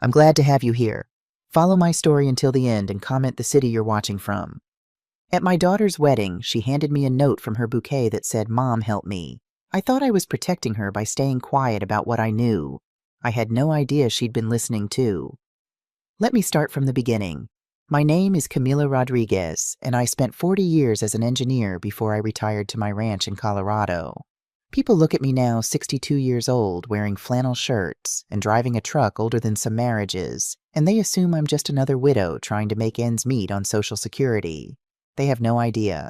I'm glad to have you here. Follow my story until the end and comment the city you're watching from. At my daughter's wedding, she handed me a note from her bouquet that said, "Mom, help me." I thought I was protecting her by staying quiet about what I knew. I had no idea she'd been listening too. Let me start from the beginning. My name is Camila Rodriguez, and I spent 40 years as an engineer before I retired to my ranch in Colorado. People look at me now, 62 years old, wearing flannel shirts and driving a truck older than some marriages, and they assume I'm just another widow trying to make ends meet on Social Security. They have no idea.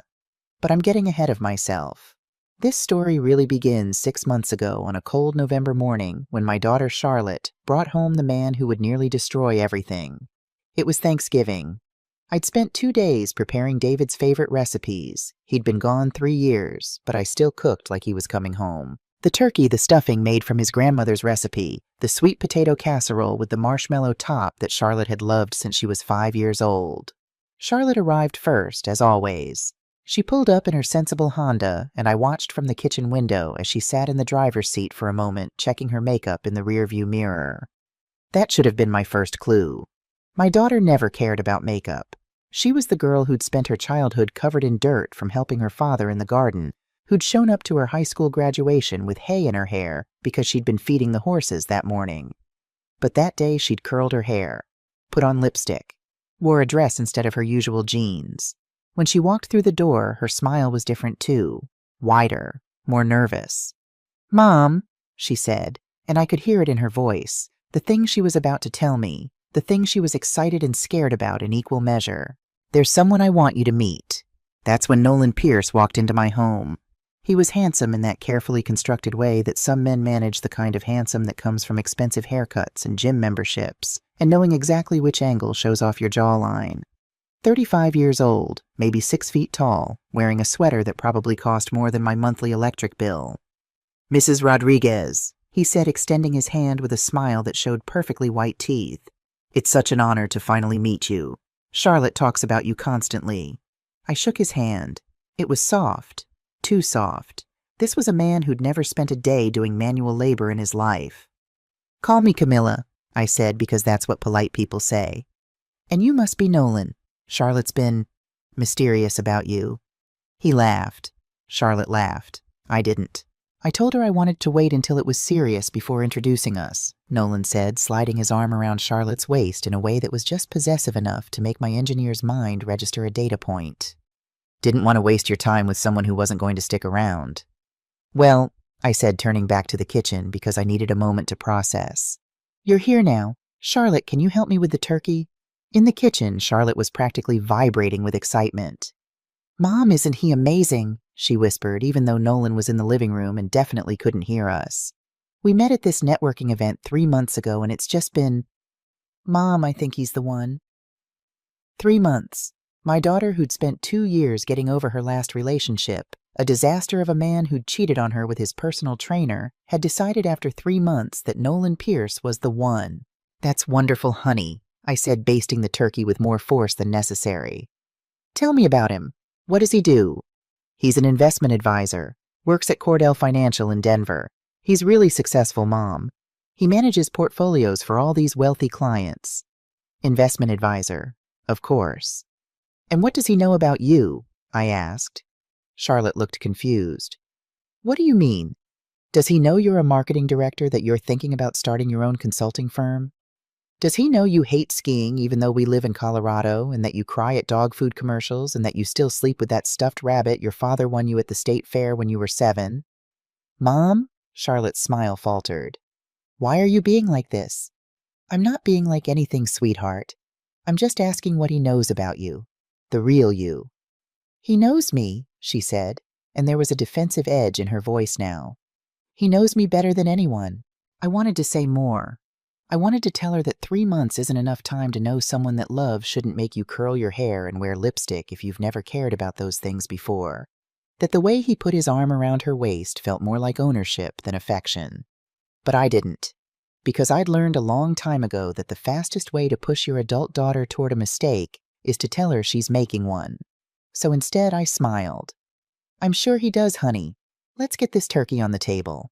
But I'm getting ahead of myself. This story really begins 6 months ago on a cold November morning when my daughter Charlotte brought home the man who would nearly destroy everything. It was Thanksgiving. I'd spent 2 days preparing David's favorite recipes. He'd been gone 3 years, but I still cooked like he was coming home. The turkey, the stuffing made from his grandmother's recipe, the sweet potato casserole with the marshmallow top that Charlotte had loved since she was 5 years old. Charlotte arrived first, as always. She pulled up in her sensible Honda, and I watched from the kitchen window as she sat in the driver's seat for a moment, checking her makeup in the rearview mirror. That should have been my first clue. My daughter never cared about makeup. She was the girl who'd spent her childhood covered in dirt from helping her father in the garden, who'd shown up to her high school graduation with hay in her hair because she'd been feeding the horses that morning. But that day she'd curled her hair, put on lipstick, wore a dress instead of her usual jeans. When she walked through the door, her smile was different too, wider, more nervous. "Mom," she said, and I could hear it in her voice, the thing she was about to tell me, the thing she was excited and scared about in equal measure. "There's someone I want you to meet." That's when Nolan Pierce walked into my home. He was handsome in that carefully constructed way that some men manage, the kind of handsome that comes from expensive haircuts and gym memberships, and knowing exactly which angle shows off your jawline. 35 years old, maybe 6 feet tall, wearing a sweater that probably cost more than my monthly electric bill. "Mrs. Rodriguez," he said, extending his hand with a smile that showed perfectly white teeth. "It's such an honor to finally meet you. Charlotte talks about you constantly." I shook his hand. It was soft. Too soft. This was a man who'd never spent a day doing manual labor in his life. "Call me Camilla," I said, because that's what polite people say. "And you must be Nolan. Charlotte's been mysterious about you." He laughed. Charlotte laughed. I didn't. "I told her I wanted to wait until it was serious before introducing us," Nolan said, sliding his arm around Charlotte's waist in a way that was just possessive enough to make my engineer's mind register a data point. "Didn't want to waste your time with someone who wasn't going to stick around." "Well," I said, turning back to the kitchen because I needed a moment to process. "You're here now. Charlotte, can you help me with the turkey?" In the kitchen, Charlotte was practically vibrating with excitement. "Mom, isn't he amazing?" she whispered, even though Nolan was in the living room and definitely couldn't hear us. "We met at this networking event 3 months ago, and it's just been—" "Mom, I think he's the one." 3 months. My daughter, who'd spent 2 years getting over her last relationship, a disaster of a man who'd cheated on her with his personal trainer, had decided after 3 months that Nolan Pierce was the one. "That's wonderful, honey," I said, basting the turkey with more force than necessary. "Tell me about him. What does he do?" "He's an investment advisor. Works at Cordell Financial in Denver. He's really successful, Mom. He manages portfolios for all these wealthy clients." "Investment advisor. Of course." "And what does he know about you?" I asked. Charlotte looked confused. "What do you mean? Does he know you're a marketing director, that you're thinking about starting your own consulting firm? Does he know you hate skiing even though we live in Colorado, and that you cry at dog food commercials, and that you still sleep with that stuffed rabbit your father won you at the state fair when you were 7? "Mom?" Charlotte's smile faltered. "Why are you being like this?" "I'm not being like anything, sweetheart. I'm just asking what he knows about you. The real you." "He knows me," she said, and there was a defensive edge in her voice now. "He knows me better than anyone." I wanted to say more. I wanted to tell her that 3 months isn't enough time to know someone that love shouldn't make you curl your hair and wear lipstick if you've never cared about those things before. That the way he put his arm around her waist felt more like ownership than affection. But I didn't. Because I'd learned a long time ago that the fastest way to push your adult daughter toward a mistake is to tell her she's making one. So instead, I smiled. "I'm sure he does, honey. Let's get this turkey on the table."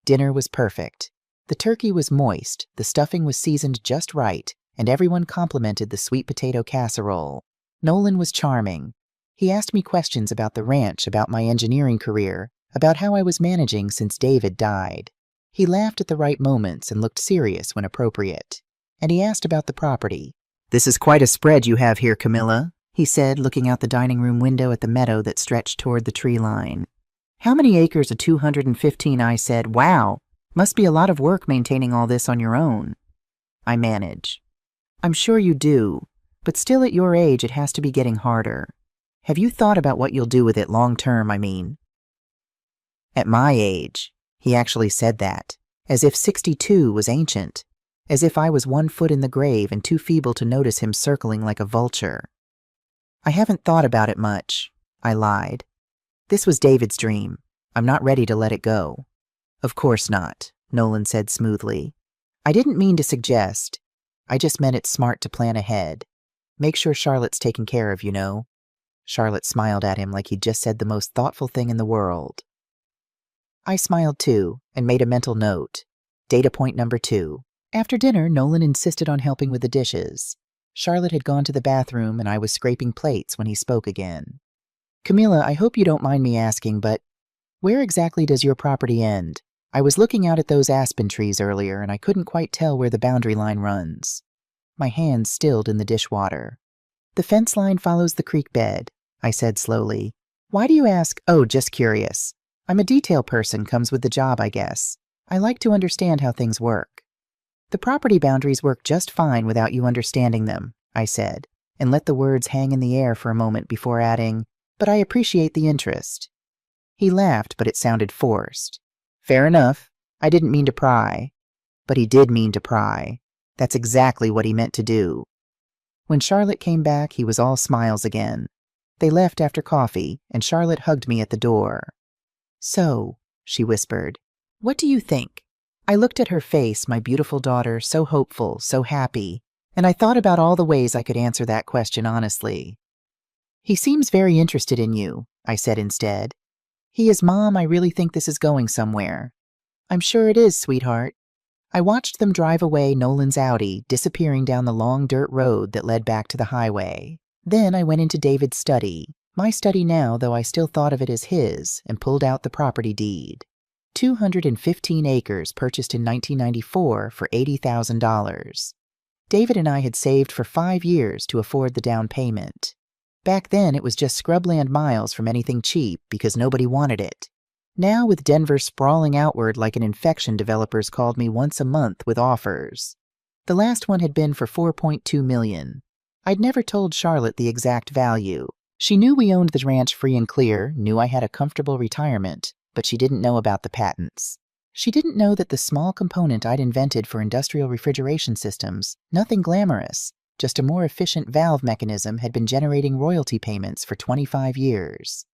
Dinner was perfect. The turkey was moist, the stuffing was seasoned just right, and everyone complimented the sweet potato casserole. Nolan was charming. He asked me questions about the ranch, about my engineering career, about how I was managing since David died. He laughed at the right moments and looked serious when appropriate. And he asked about the property. "This is quite a spread you have here, Camilla," he said, looking out the dining room window at the meadow that stretched toward the tree line. "How many acres of 215? I said. "Wow, must be a lot of work maintaining all this on your own." "I manage." "I'm sure you do, but still at your age it has to be getting harder. Have you thought about what you'll do with it long term, I mean?" "At my age," he actually said that, as if 62 was ancient, as if I was 1 foot in the grave and too feeble to notice him circling like a vulture. "I haven't thought about it much," I lied. "This was David's dream. I'm not ready to let it go." "Of course not," Nolan said smoothly. "I didn't mean to suggest. I just meant it's smart to plan ahead. Make sure Charlotte's taken care of, you know." Charlotte smiled at him like he'd just said the most thoughtful thing in the world. I smiled too and made a mental note. Data point number 2. After dinner, Nolan insisted on helping with the dishes. Charlotte had gone to the bathroom and I was scraping plates when he spoke again. "Camilla, I hope you don't mind me asking, but where exactly does your property end? I was looking out at those aspen trees earlier and I couldn't quite tell where the boundary line runs." My hands stilled in the dishwater. "The fence line follows the creek bed," I said slowly. "Why do you ask?" "Oh, just curious. I'm a detail person, comes with the job, I guess. I like to understand how things work." "The property boundaries work just fine without you understanding them," I said, and let the words hang in the air for a moment before adding, "but I appreciate the interest." He laughed, but it sounded forced. "Fair enough. I didn't mean to pry." But he did mean to pry. That's exactly what he meant to do. When Charlotte came back, he was all smiles again. They left after coffee, and Charlotte hugged me at the door. "So," she whispered, "what do you think?" I looked at her face, my beautiful daughter, so hopeful, so happy, and I thought about all the ways I could answer that question honestly. "He seems very interested in you," I said instead. "He is, Mom, I really think this is going somewhere." "I'm sure it is, sweetheart." I watched them drive away Nolan's Audi, disappearing down the long dirt road that led back to the highway. Then I went into David's study, my study now, though I still thought of it as his, and pulled out the property deed. 215 acres purchased in 1994 for $80,000. David and I had saved for 5 years to afford the down payment. Back then, it was just scrubland miles from anything cheap because nobody wanted it. Now, with Denver sprawling outward like an infection, developers called me once a month with offers. The last one had been for $4.2 million. I'd never told Charlotte the exact value. She knew we owned the ranch free and clear, knew I had a comfortable retirement, but she didn't know about the patents. She didn't know that the small component I'd invented for industrial refrigeration systems, nothing glamorous, just a more efficient valve mechanism, had been generating royalty payments for 25 years.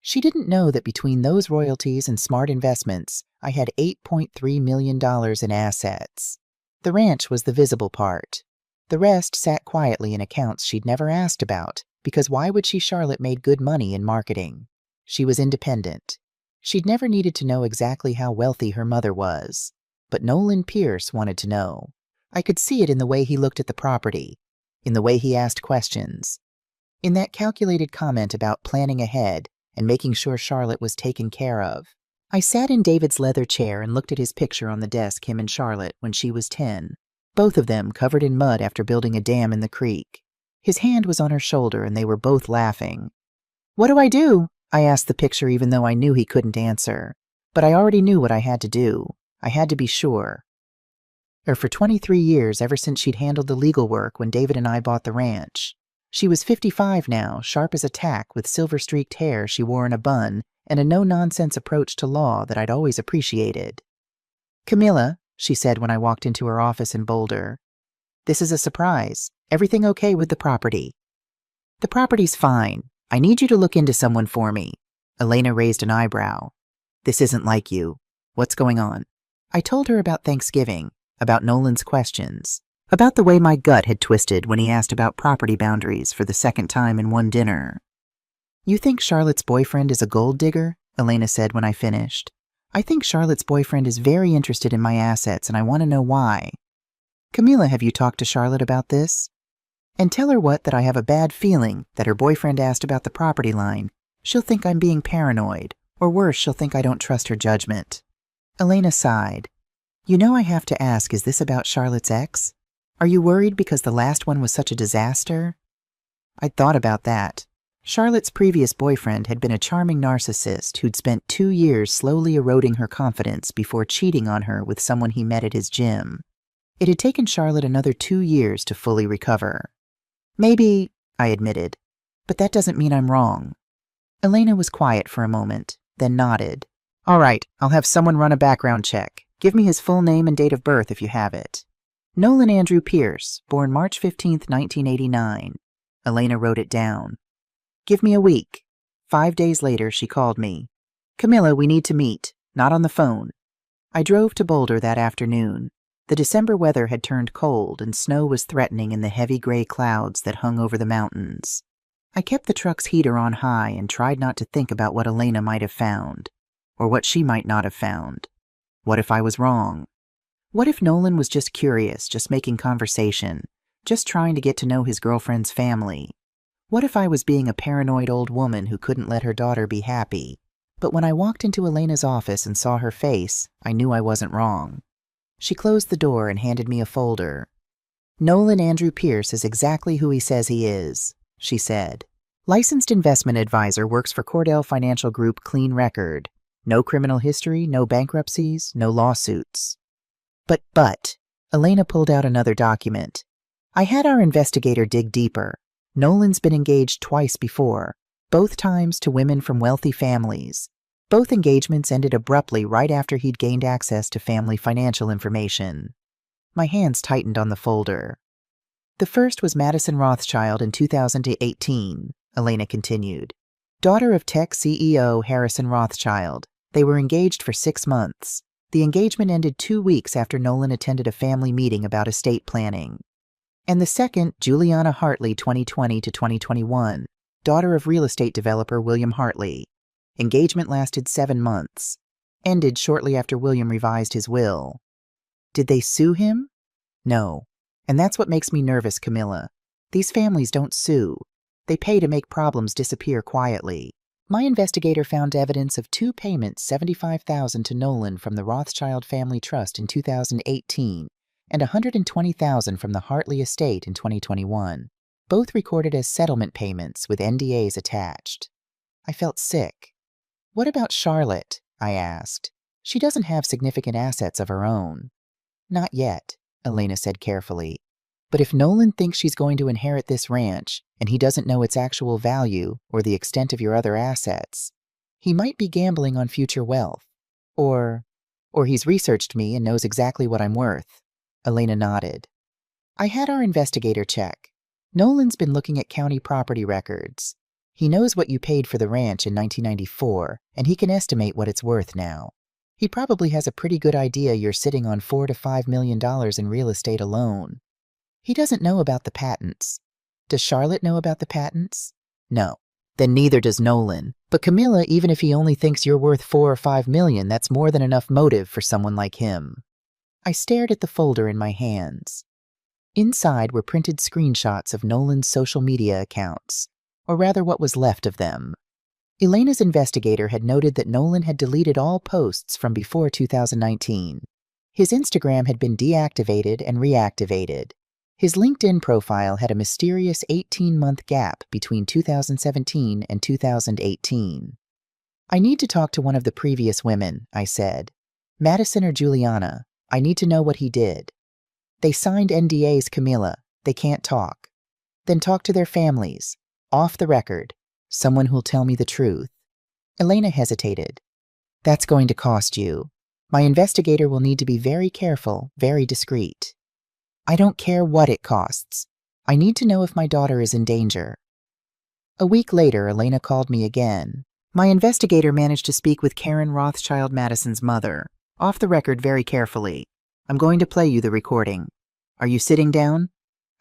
She didn't know that between those royalties and smart investments, I had $8.3 million in assets. The ranch was the visible part. The rest sat quietly in accounts she'd never asked about, because why would she? Charlotte made good money in marketing. She was independent. She'd never needed to know exactly how wealthy her mother was. But Nolan Pierce wanted to know. I could see it in the way he looked at the property, in the way he asked questions, in that calculated comment about planning ahead and making sure Charlotte was taken care of. I sat in David's leather chair and looked at his picture on the desk, him and Charlotte, when she was 10, both of them covered in mud after building a dam in the creek. His hand was on her shoulder and they were both laughing. "What do I do?" I asked the picture, even though I knew he couldn't answer. But I already knew what I had to do. I had to be sure. For 23 years, ever since she'd handled the legal work when David and I bought the ranch. She was 55 now, sharp as a tack, with silver-streaked hair she wore in a bun, and a no-nonsense approach to law that I'd always appreciated. "Camilla," she said when I walked into her office in Boulder, "this is a surprise. Everything okay with the property?" "The property's fine. I need you to look into someone for me." Elena raised an eyebrow. "This isn't like you. What's going on?" I told her about Thanksgiving, about Nolan's questions, about the way my gut had twisted when he asked about property boundaries for the second time in one dinner. "You think Charlotte's boyfriend is a gold digger?" Elena said when I finished. I think Charlotte's boyfriend is very interested in my assets and I want to know why. Camilla, have you talked to Charlotte about this? And tell her that I have a bad feeling that her boyfriend asked about the property line. She'll think I'm being paranoid, or worse, she'll think I don't trust her judgment. Elena sighed. You know, I have to ask, is this about Charlotte's ex? Are you worried because the last one was such a disaster? I'd thought about that. Charlotte's previous boyfriend had been a charming narcissist who'd spent 2 years slowly eroding her confidence before cheating on her with someone he met at his gym. It had taken Charlotte another 2 years to fully recover. Maybe, I admitted, but that doesn't mean I'm wrong. Elena was quiet for a moment, then nodded. All right, I'll have someone run a background check. Give me his full name and date of birth if you have it. Nolan Andrew Pierce, born March 15, 1989. Elena wrote it down. Give me a week. 5 days later, she called me. Camilla, we need to meet. Not on the phone. I drove to Boulder that afternoon. The December weather had turned cold and snow was threatening in the heavy gray clouds that hung over the mountains. I kept the truck's heater on high and tried not to think about what Elena might have found, or what she might not have found. What if I was wrong? What if Nolan was just curious, just making conversation, just trying to get to know his girlfriend's family? What if I was being a paranoid old woman who couldn't let her daughter be happy? But when I walked into Elena's office and saw her face, I knew I wasn't wrong. She closed the door and handed me a folder. Nolan Andrew Pierce is exactly who he says he is, she said. Licensed investment advisor, works for Cordell Financial Group, clean record. No criminal history, no bankruptcies, no lawsuits. But, Elena pulled out another document. I had our investigator dig deeper. Nolan's been engaged twice before, both times to women from wealthy families. Both engagements ended abruptly right after he'd gained access to family financial information. My hands tightened on the folder. The first was Madison Rothschild in 2018, Elena continued. Daughter of tech CEO Harrison Rothschild. They were engaged for 6 months. The engagement ended 2 weeks after Nolan attended a family meeting about estate planning. And the second, Juliana Hartley, 2020 to 2021, daughter of real estate developer William Hartley. Engagement lasted 7 months. Ended shortly after William revised his will. Did they sue him? No. And that's what makes me nervous, Camilla. These families don't sue. They pay to make problems disappear quietly. My investigator found evidence of 2 payments, $75,000 to Nolan from the Rothschild Family Trust in 2018 and $120,000 from the Hartley estate in 2021, both recorded as settlement payments with NDAs attached. I felt sick. What about Charlotte? I asked. She doesn't have significant assets of her own. Not yet, Elena said carefully. But if Nolan thinks she's going to inherit this ranch, and he doesn't know its actual value or the extent of your other assets, he might be gambling on future wealth. Or he's researched me and knows exactly what I'm worth. Elena nodded. I had our investigator check. Nolan's been looking at county property records. He knows what you paid for the ranch in 1994, and he can estimate what it's worth now. He probably has a pretty good idea you're sitting on $4 to $5 million in real estate alone. He doesn't know about the patents. Does Charlotte know about the patents? No. Then neither does Nolan. But Camilla, even if he only thinks you're worth $4 or $5 million, that's more than enough motive for someone like him. I stared at the folder in my hands. Inside were printed screenshots of Nolan's social media accounts, or rather what was left of them. Elena's investigator had noted that Nolan had deleted all posts from before 2019. His Instagram had been deactivated and reactivated. His LinkedIn profile had a mysterious 18-month gap between 2017 and 2018. I need to talk to one of the previous women, I said. Madison or Juliana. I need to know what he did. They signed NDAs, Camilla. They can't talk. Then talk to their families. Off the record. Someone who'll tell me the truth. Elena hesitated. That's going to cost you. My investigator will need to be very careful, very discreet. I don't care what it costs. I need to know if my daughter is in danger. A week later, Elena called me again. My investigator managed to speak with Karen Rothschild Madison's mother. Off the record very carefully. I'm going to play you the recording. Are you sitting down?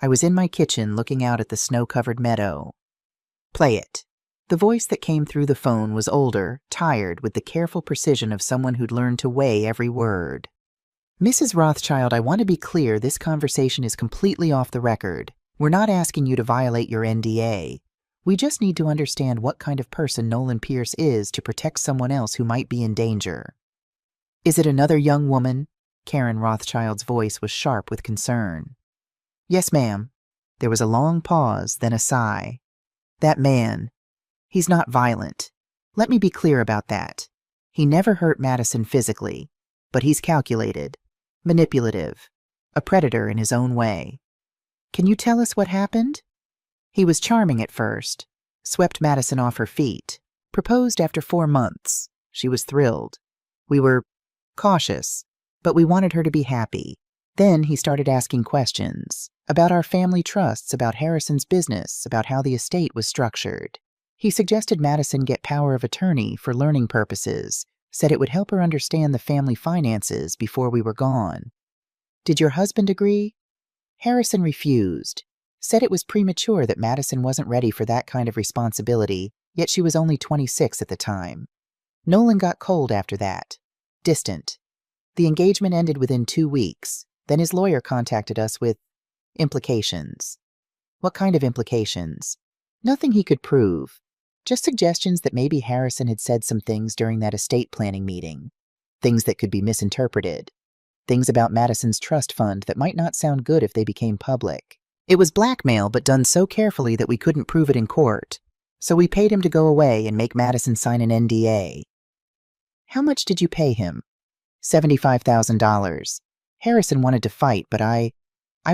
I was in my kitchen looking out at the snow-covered meadow. Play it. The voice that came through the phone was older, tired, with the careful precision of someone who'd learned to weigh every word. Mrs. Rothschild, I want to be clear, this conversation is completely off the record. We're not asking you to violate your NDA. We just need to understand what kind of person Nolan Pierce is to protect someone else who might be in danger. Is it another young woman? Karen Rothschild's voice was sharp with concern. Yes, ma'am. There was a long pause, then a sigh. That man, he's not violent. Let me be clear about that. He never hurt Madison physically, but he's calculated, manipulative, a predator in his own way. Can you tell us what happened? He was charming at first, swept Madison off her feet, proposed after 4 months. She was thrilled. We were cautious, but we wanted her to be happy. Then he started asking questions about our family trusts, about Harrison's business, about how the estate was structured. He suggested Madison get power of attorney for learning purposes, said it would help her understand the family finances before we were gone. Did your husband agree? Harrison refused, said it was premature, that Madison wasn't ready for that kind of responsibility, yet she was only 26 at the time. Nolan got cold after that, distant. The engagement ended within 2 weeks. Then his lawyer contacted us with implications. What kind of implications? Nothing he could prove. Just suggestions that maybe Harrison had said some things during that estate planning meeting. Things that could be misinterpreted. Things about Madison's trust fund that might not sound good if they became public. It was blackmail, but done so carefully that we couldn't prove it in court. So we paid him to go away and make Madison sign an NDA. How much did you pay him? $75,000. Harrison wanted to fight, but I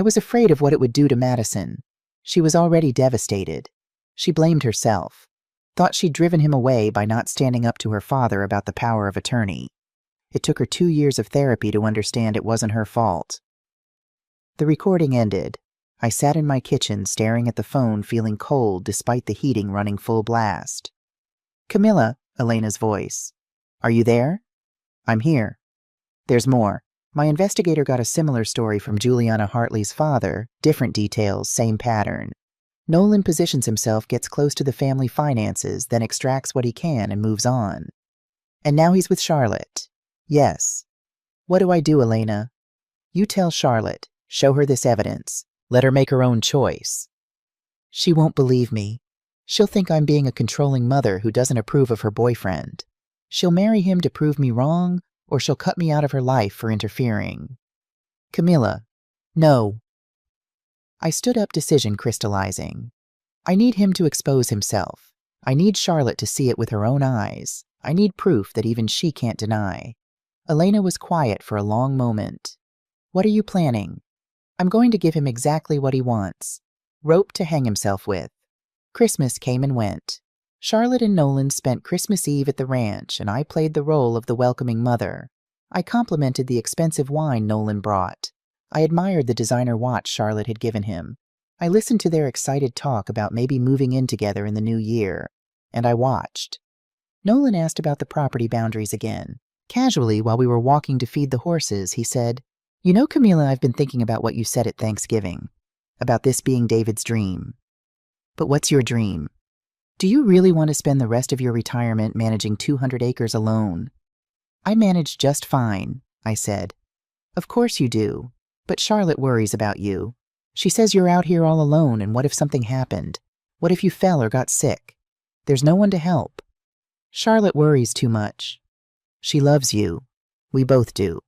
was afraid of what it would do to Madison. She was already devastated. She blamed herself. Thought she'd driven him away by not standing up to her father about the power of attorney. It took her 2 years of therapy to understand it wasn't her fault. The recording ended. I sat in my kitchen staring at the phone, feeling cold despite the heating running full blast. Camilla, Elena's voice. Are you there? I'm here. There's more. My investigator got a similar story from Juliana Hartley's father, different details, same pattern. Nolan positions himself, gets close to the family finances, then extracts what he can and moves on. And now he's with Charlotte. Yes. What do I do, Elena? You tell Charlotte. Show her this evidence. Let her make her own choice. She won't believe me. She'll think I'm being a controlling mother who doesn't approve of her boyfriend. She'll marry him to prove me wrong, or she'll cut me out of her life for interfering. Camilla. No. I stood up, decision crystallizing. I need him to expose himself. I need Charlotte to see it with her own eyes. I need proof that even she can't deny. Elena was quiet for a long moment. What are you planning? I'm going to give him exactly what he wants. Rope to hang himself with. Christmas came and went. Charlotte and Nolan spent Christmas Eve at the ranch, and I played the role of the welcoming mother. I complimented the expensive wine Nolan brought. I admired the designer watch Charlotte had given him. I listened to their excited talk about maybe moving in together in the new year, and I watched. Nolan asked about the property boundaries again. Casually, while we were walking to feed the horses, he said, You know, Camilla, I've been thinking about what you said at Thanksgiving, about this being David's dream. But what's your dream? Do you really want to spend the rest of your retirement managing 200 acres alone? I manage just fine, I said. Of course you do, but Charlotte worries about you. She says you're out here all alone, and what if something happened? What if you fell or got sick? There's no one to help. Charlotte worries too much. She loves you. We both do.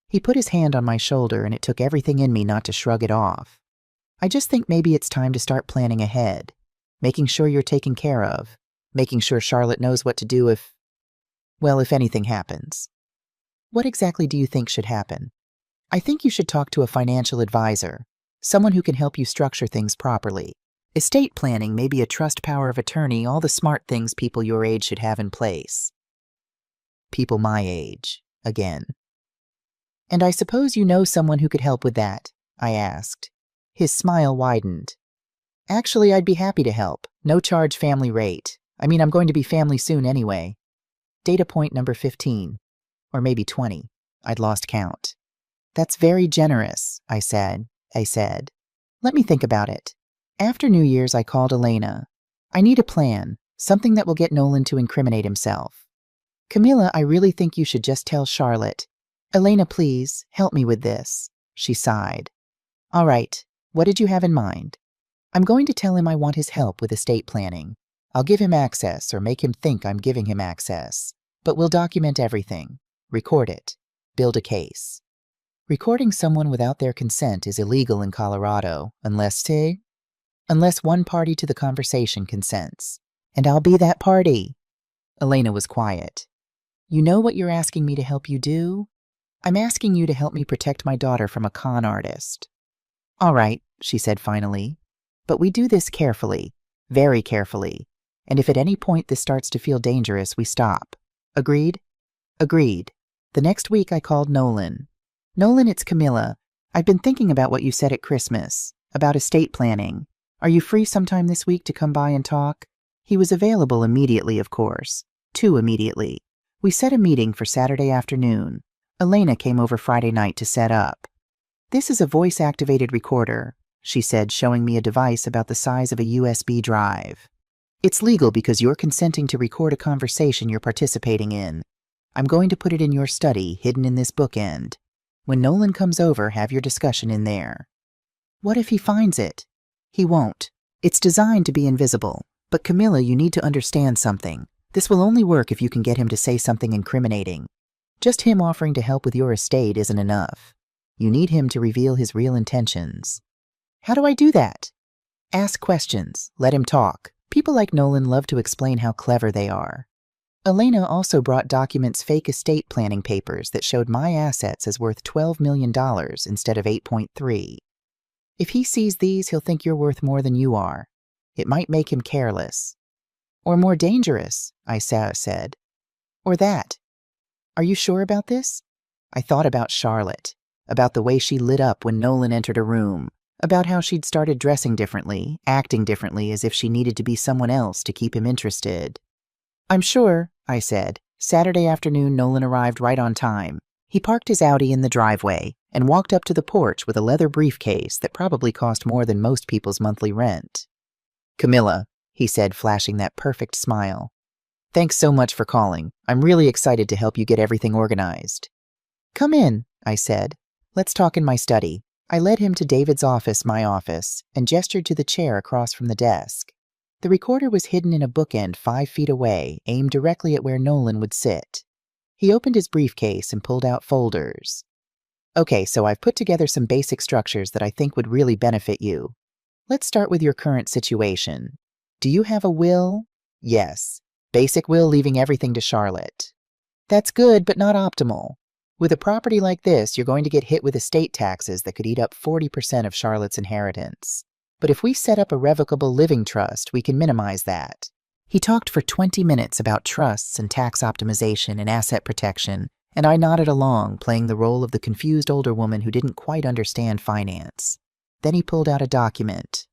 He put his hand on my shoulder, and it took everything in me not to shrug it off. I just think maybe it's time to start planning ahead. Making sure you're taken care of, making sure Charlotte knows what to do if anything happens. What exactly do you think should happen? I think you should talk to a financial advisor, someone who can help you structure things properly. Estate planning, maybe a trust power of attorney, all the smart things people your age should have in place. People my age, again. And I suppose you know someone who could help with that, I asked. His smile widened. Actually, I'd be happy to help. No charge, family rate. I mean, I'm going to be family soon anyway. Data point number 15. Or maybe 20. I'd lost count. That's very generous, I said. Let me think about it. After New Year's, I called Elena. I need a plan. Something that will get Nolan to incriminate himself. Camilla, I really think you should just tell Charlotte. Elena, please, help me with this. She sighed. All right, what did you have in mind? I'm going to tell him I want his help with estate planning. I'll give him access or make him think I'm giving him access. But we'll document everything. Record it. Build a case. Recording someone without their consent is illegal in Colorado, unless one party to the conversation consents. And I'll be that party. Elena was quiet. You know what you're asking me to help you do? I'm asking you to help me protect my daughter from a con artist. All right, she said finally. But we do this carefully, very carefully. And if at any point this starts to feel dangerous, we stop. Agreed? Agreed. The next week I called Nolan. Nolan, it's Camilla. I've been thinking about what you said at Christmas, about estate planning. Are you free sometime this week to come by and talk? He was available immediately, of course. Too immediately. We set a meeting for Saturday afternoon. Elena came over Friday night to set up. This is a voice-activated recorder, she said, showing me a device about the size of a USB drive. It's legal because you're consenting to record a conversation you're participating in. I'm going to put it in your study, hidden in this bookend. When Nolan comes over, have your discussion in there. What if he finds it? He won't. It's designed to be invisible. But Camilla, you need to understand something. This will only work if you can get him to say something incriminating. Just him offering to help with your estate isn't enough. You need him to reveal his real intentions. How do I do that? Ask questions. Let him talk. People like Nolan love to explain how clever they are. Elena also brought documents, fake estate planning papers that showed my assets as worth $12 million instead of 8.3. If he sees these, he'll think you're worth more than you are. It might make him careless. Or more dangerous, I said. Or that. Are you sure about this? I thought about Charlotte, about the way she lit up when Nolan entered a room, about how she'd started dressing differently, acting differently as if she needed to be someone else to keep him interested. I'm sure, I said. Saturday afternoon, Nolan arrived right on time. He parked his Audi in the driveway and walked up to the porch with a leather briefcase that probably cost more than most people's monthly rent. Camilla, he said, flashing that perfect smile. Thanks so much for calling. I'm really excited to help you get everything organized. Come in, I said. Let's talk in my study. I led him to David's office, my office, and gestured to the chair across from the desk. The recorder was hidden in a bookend 5 feet away, aimed directly at where Nolan would sit. He opened his briefcase and pulled out folders. Okay, so I've put together some basic structures that I think would really benefit you. Let's start with your current situation. Do you have a will? Yes. Basic will leaving everything to Charlotte. That's good, but not optimal. With a property like this, you're going to get hit with estate taxes that could eat up 40% of Charlotte's inheritance. But if we set up a revocable living trust, we can minimize that. He talked for 20 minutes about trusts and tax optimization and asset protection, and I nodded along, playing the role of the confused older woman who didn't quite understand finance. Then he pulled out a document.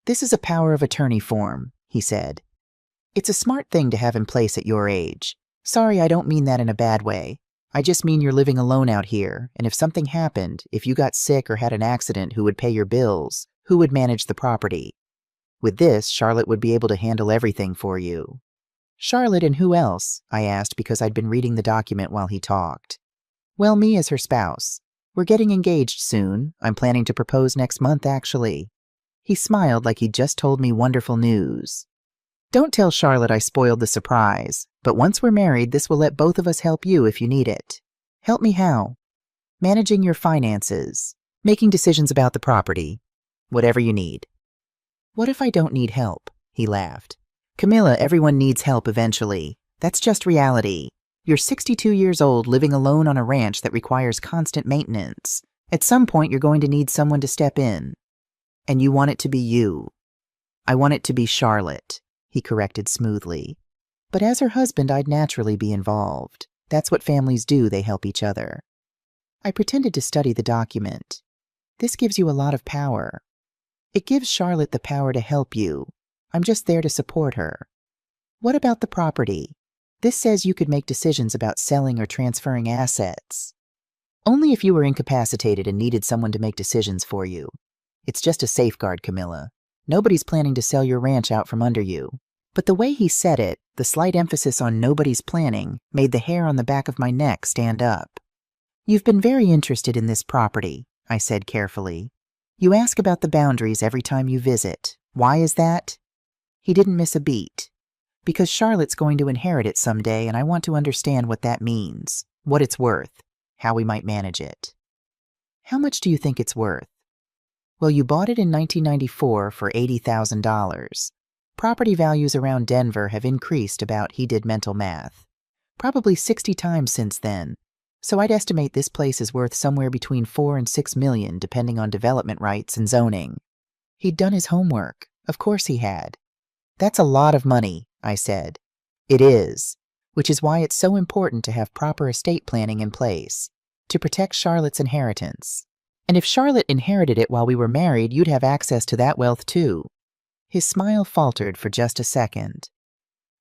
This is a power of attorney form, he said. It's a smart thing to have in place at your age. Sorry, I don't mean that in a bad way. I just mean you're living alone out here, and if something happened, if you got sick or had an accident, who would pay your bills? Who would manage the property? With this, Charlotte would be able to handle everything for you. Charlotte and who else? I asked because I'd been reading the document while he talked. Well, me as her spouse. We're getting engaged soon. I'm planning to propose next month, actually. He smiled like he'd just told me wonderful news. Don't tell Charlotte I spoiled the surprise, but once we're married, this will let both of us help you if you need it. Help me how? Managing your finances, making decisions about the property. Whatever you need. What if I don't need help? He laughed. Camilla, everyone needs help eventually. That's just reality. You're 62 years old living alone on a ranch that requires constant maintenance. At some point, you're going to need someone to step in. And you want it to be you. I want it to be Charlotte, he corrected smoothly. But as her husband, I'd naturally be involved. That's what families do, they help each other. I pretended to study the document. This gives you a lot of power. It gives Charlotte the power to help you. I'm just there to support her. What about the property? This says you could make decisions about selling or transferring assets. Only if you were incapacitated and needed someone to make decisions for you. It's just a safeguard, Camilla. Nobody's planning to sell your ranch out from under you. But the way he said it, the slight emphasis on nobody's planning, made the hair on the back of my neck stand up. "You've been very interested in this property," I said carefully. "You ask about the boundaries every time you visit. Why is that?" He didn't miss a beat. "Because Charlotte's going to inherit it someday, and I want to understand what that means, what it's worth, how we might manage it." "How much do you think it's worth?" "Well, you bought it in 1994 for $80,000. Property values around Denver have increased about," he did mental math, "probably 60 times since then. So I'd estimate this place is worth somewhere between $4 and $6 million, depending on development rights and zoning." He'd done his homework. Of course he had. "That's a lot of money," I said. "It is, which is why it's so important to have proper estate planning in place, to protect Charlotte's inheritance. And if Charlotte inherited it while we were married, you'd have access to that wealth too." His smile faltered for just a second.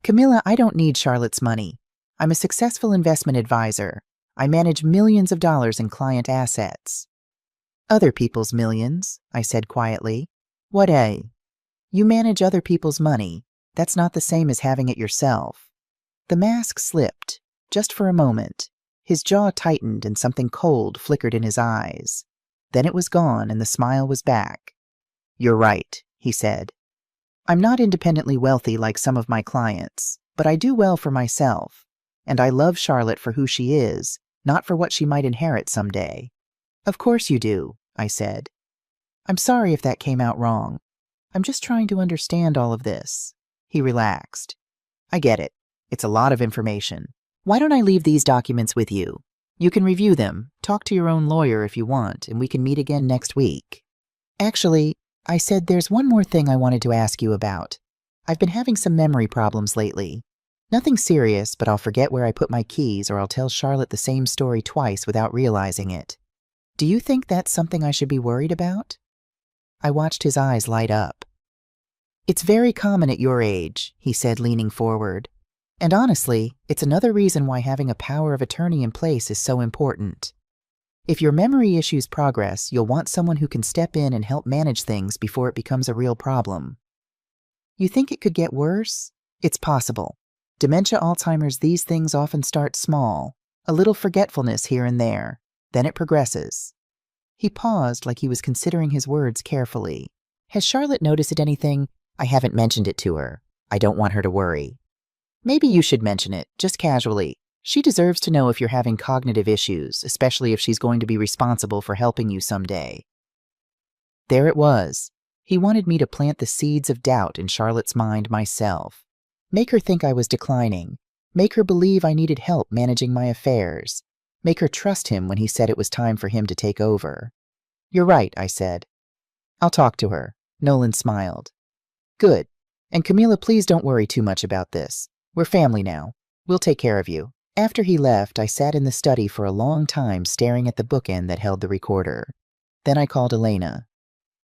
"Camilla, I don't need Charlotte's money. I'm a successful investment advisor. I manage millions of dollars in client assets." "Other people's millions," I said quietly. "What, eh?" "You manage other people's money. That's not the same as having it yourself." The mask slipped, just for a moment. His jaw tightened and something cold flickered in his eyes. Then it was gone and the smile was back. "You're right," he said. "I'm not independently wealthy like some of my clients, but I do well for myself, and I love Charlotte for who she is, not for what she might inherit someday." "Of course you do," I said. "I'm sorry if that came out wrong. I'm just trying to understand all of this." He relaxed. "I get it. It's a lot of information. Why don't I leave these documents with you? You can review them, talk to your own lawyer if you want, and we can meet again next week." "Actually," I said, "there's one more thing I wanted to ask you about. I've been having some memory problems lately. Nothing serious, but I'll forget where I put my keys or I'll tell Charlotte the same story twice without realizing it. Do you think that's something I should be worried about?" I watched his eyes light up. "It's very common at your age," he said, leaning forward. "And honestly, it's another reason why having a power of attorney in place is so important. If your memory issues progress, you'll want someone who can step in and help manage things before it becomes a real problem." "You think it could get worse?" "It's possible. Dementia, Alzheimer's, these things often start small, a little forgetfulness here and there. Then it progresses." He paused like he was considering his words carefully. "Has Charlotte noticed anything?" "I haven't mentioned it to her. I don't want her to worry." "Maybe you should mention it, just casually. She deserves to know if you're having cognitive issues, especially if she's going to be responsible for helping you someday." There it was. He wanted me to plant the seeds of doubt in Charlotte's mind myself. Make her think I was declining. Make her believe I needed help managing my affairs. Make her trust him when he said it was time for him to take over. "You're right," I said. "I'll talk to her." Nolan smiled. "Good. And Camilla, please don't worry too much about this. We're family now. We'll take care of you." After he left, I sat in the study for a long time staring at the bookend that held the recorder. Then I called Elena.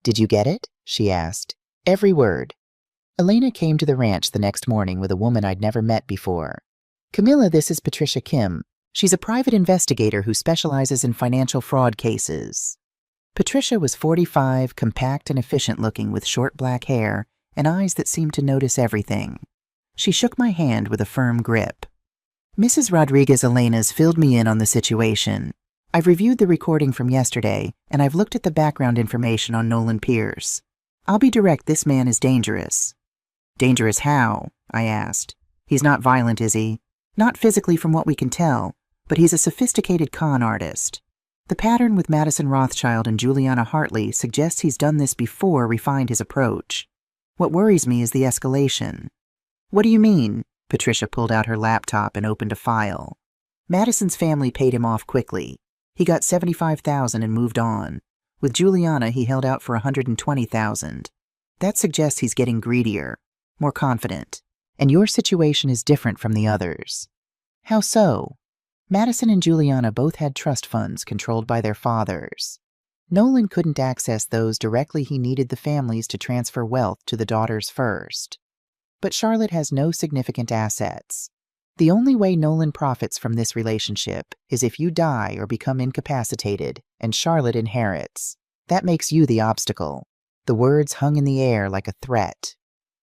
"Did you get it?" she asked. "Every word." Elena came to the ranch the next morning with a woman I'd never met before. "Camilla, this is Patricia Kim. She's a private investigator who specializes in financial fraud cases." Patricia was 45, compact and efficient-looking with short black hair and eyes that seemed to notice everything. She shook my hand with a firm grip. "Mrs. Rodriguez Elena's filled me in on the situation. I've reviewed the recording from yesterday, and I've looked at the background information on Nolan Pierce. I'll be direct, this man is dangerous." "Dangerous how?" I asked. "He's not violent, is he?" "Not physically from what we can tell, but he's a sophisticated con artist. The pattern with Madison Rothschild and Juliana Hartley suggests he's done this before, refined his approach. What worries me is the escalation." "What do you mean?" Patricia pulled out her laptop and opened a file. "Madison's family paid him off quickly. He got $75,000 and moved on. With Juliana, he held out for $120,000. That suggests he's getting greedier, more confident. And your situation is different from the others." "How so?" "Madison and Juliana both had trust funds controlled by their fathers. Nolan couldn't access those directly. He needed the families to transfer wealth to the daughters first. But Charlotte has no significant assets. The only way Nolan profits from this relationship is if you die or become incapacitated and Charlotte inherits. That makes you the obstacle." The words hung in the air like a threat.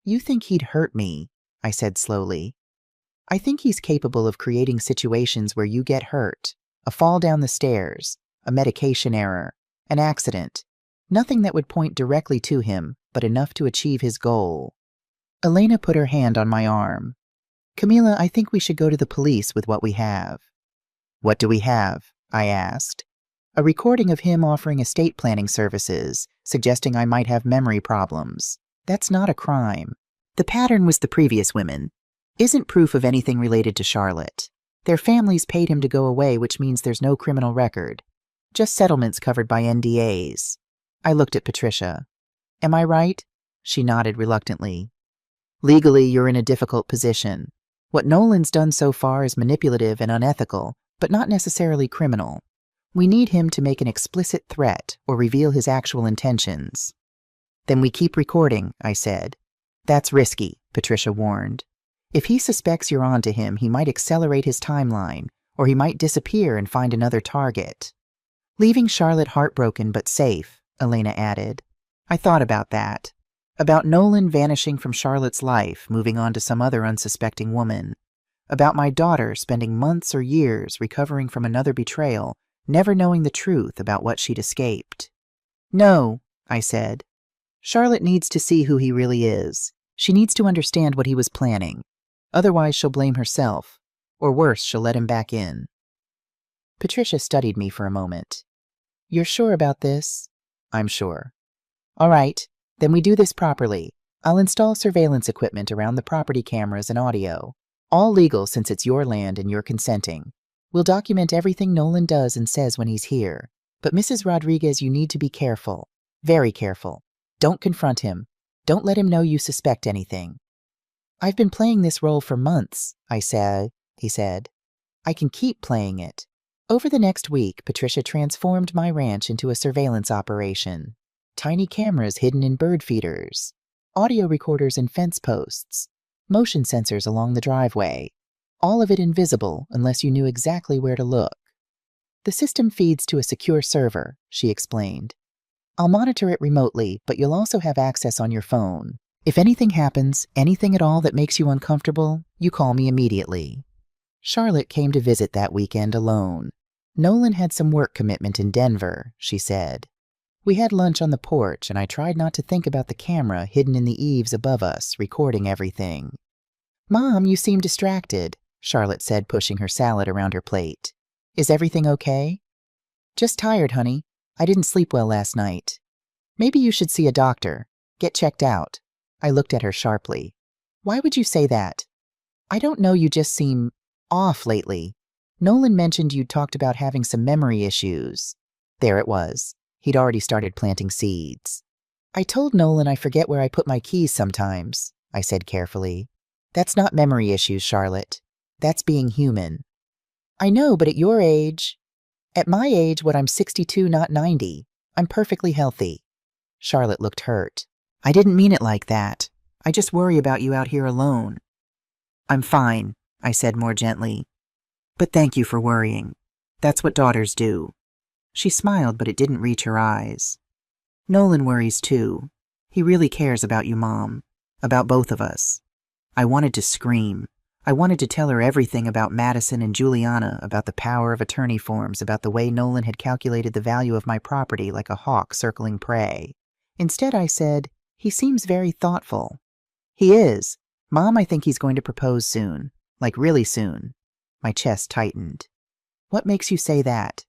"You think he'd hurt me?" I said slowly. I think he's capable of creating situations where you get hurt, a fall down the stairs, a medication error, an accident. Nothing that would point directly to him, but enough to achieve his goal. Elena put her hand on my arm. Camila, I think we should go to the police with what we have. What do we have? I asked. A recording of him offering estate planning services, suggesting I might have memory problems. That's not a crime. The pattern was the previous women. Isn't proof of anything related to Charlotte. Their families paid him to go away, which means there's no criminal record. Just settlements covered by NDAs. I looked at Patricia. Am I right? She nodded reluctantly. Legally, you're in a difficult position. What Nolan's done so far is manipulative and unethical, but not necessarily criminal. We need him to make an explicit threat or reveal his actual intentions. Then we keep recording, I said. That's risky, Patricia warned. If he suspects you're onto him, he might accelerate his timeline, or he might disappear and find another target. Leaving Charlotte heartbroken but safe, Elena added. I thought about that. About Nolan vanishing from Charlotte's life, moving on to some other unsuspecting woman. About my daughter spending months or years recovering from another betrayal, never knowing the truth about what she'd escaped. No, I said. Charlotte needs to see who he really is. She needs to understand what he was planning. Otherwise, she'll blame herself. Or worse, she'll let him back in. Patricia studied me for a moment. You're sure about this? I'm sure. All right, then we do this properly. I'll install surveillance equipment around the property cameras and audio. All legal since it's your land and you're consenting. We'll document everything Nolan does and says when he's here. But Mrs. Rodriguez, you need to be careful. Very careful. Don't confront him. Don't let him know you suspect anything. I've been playing this role for months, he said. I can keep playing it. Over the next week, Patricia transformed my ranch into a surveillance operation. Tiny cameras hidden in bird feeders, audio recorders in fence posts, motion sensors along the driveway. All of it invisible unless you knew exactly where to look. The system feeds to a secure server, she explained. I'll monitor it remotely, but you'll also have access on your phone. If anything happens, anything at all that makes you uncomfortable, you call me immediately. Charlotte came to visit that weekend alone. Nolan had some work commitment in Denver, she said. We had lunch on the porch, and I tried not to think about the camera hidden in the eaves above us, recording everything. Mom, you seem distracted, Charlotte said, pushing her salad around her plate. Is everything okay? Just tired, honey. I didn't sleep well last night. Maybe you should see a doctor. Get checked out. I looked at her sharply. Why would you say that? I don't know, you just seem off lately. Nolan mentioned you'd talked about having some memory issues. There it was. He'd already started planting seeds. I told Nolan I forget where I put my keys sometimes, I said carefully. That's not memory issues, Charlotte. That's being human. I know, but at your age... At my age, I'm 62, not 90. I'm perfectly healthy. Charlotte looked hurt. I didn't mean it like that. I just worry about you out here alone. I'm fine, I said more gently. But thank you for worrying. That's what daughters do. She smiled, but it didn't reach her eyes. Nolan worries too. He really cares about you, Mom. About both of us. I wanted to scream. I wanted to tell her everything about Madison and Juliana, about the power of attorney forms, about the way Nolan had calculated the value of my property like a hawk circling prey. Instead, I said, he seems very thoughtful. He is. Mom, I think he's going to propose soon. Like really soon. My chest tightened. What makes you say that?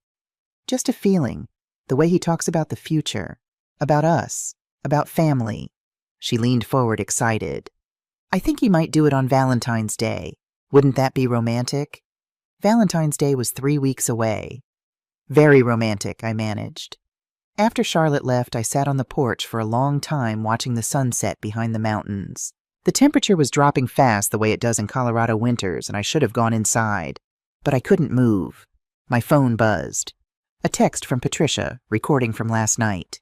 Just a feeling. The way he talks about the future. About us. About family. She leaned forward, excited. I think he might do it on Valentine's Day. Wouldn't that be romantic? Valentine's Day was 3 weeks away. Very romantic, I managed. After Charlotte left, I sat on the porch for a long time watching the sunset behind the mountains. The temperature was dropping fast the way it does in Colorado winters, and I should have gone inside. But I couldn't move. My phone buzzed. A text from Patricia, recording from last night.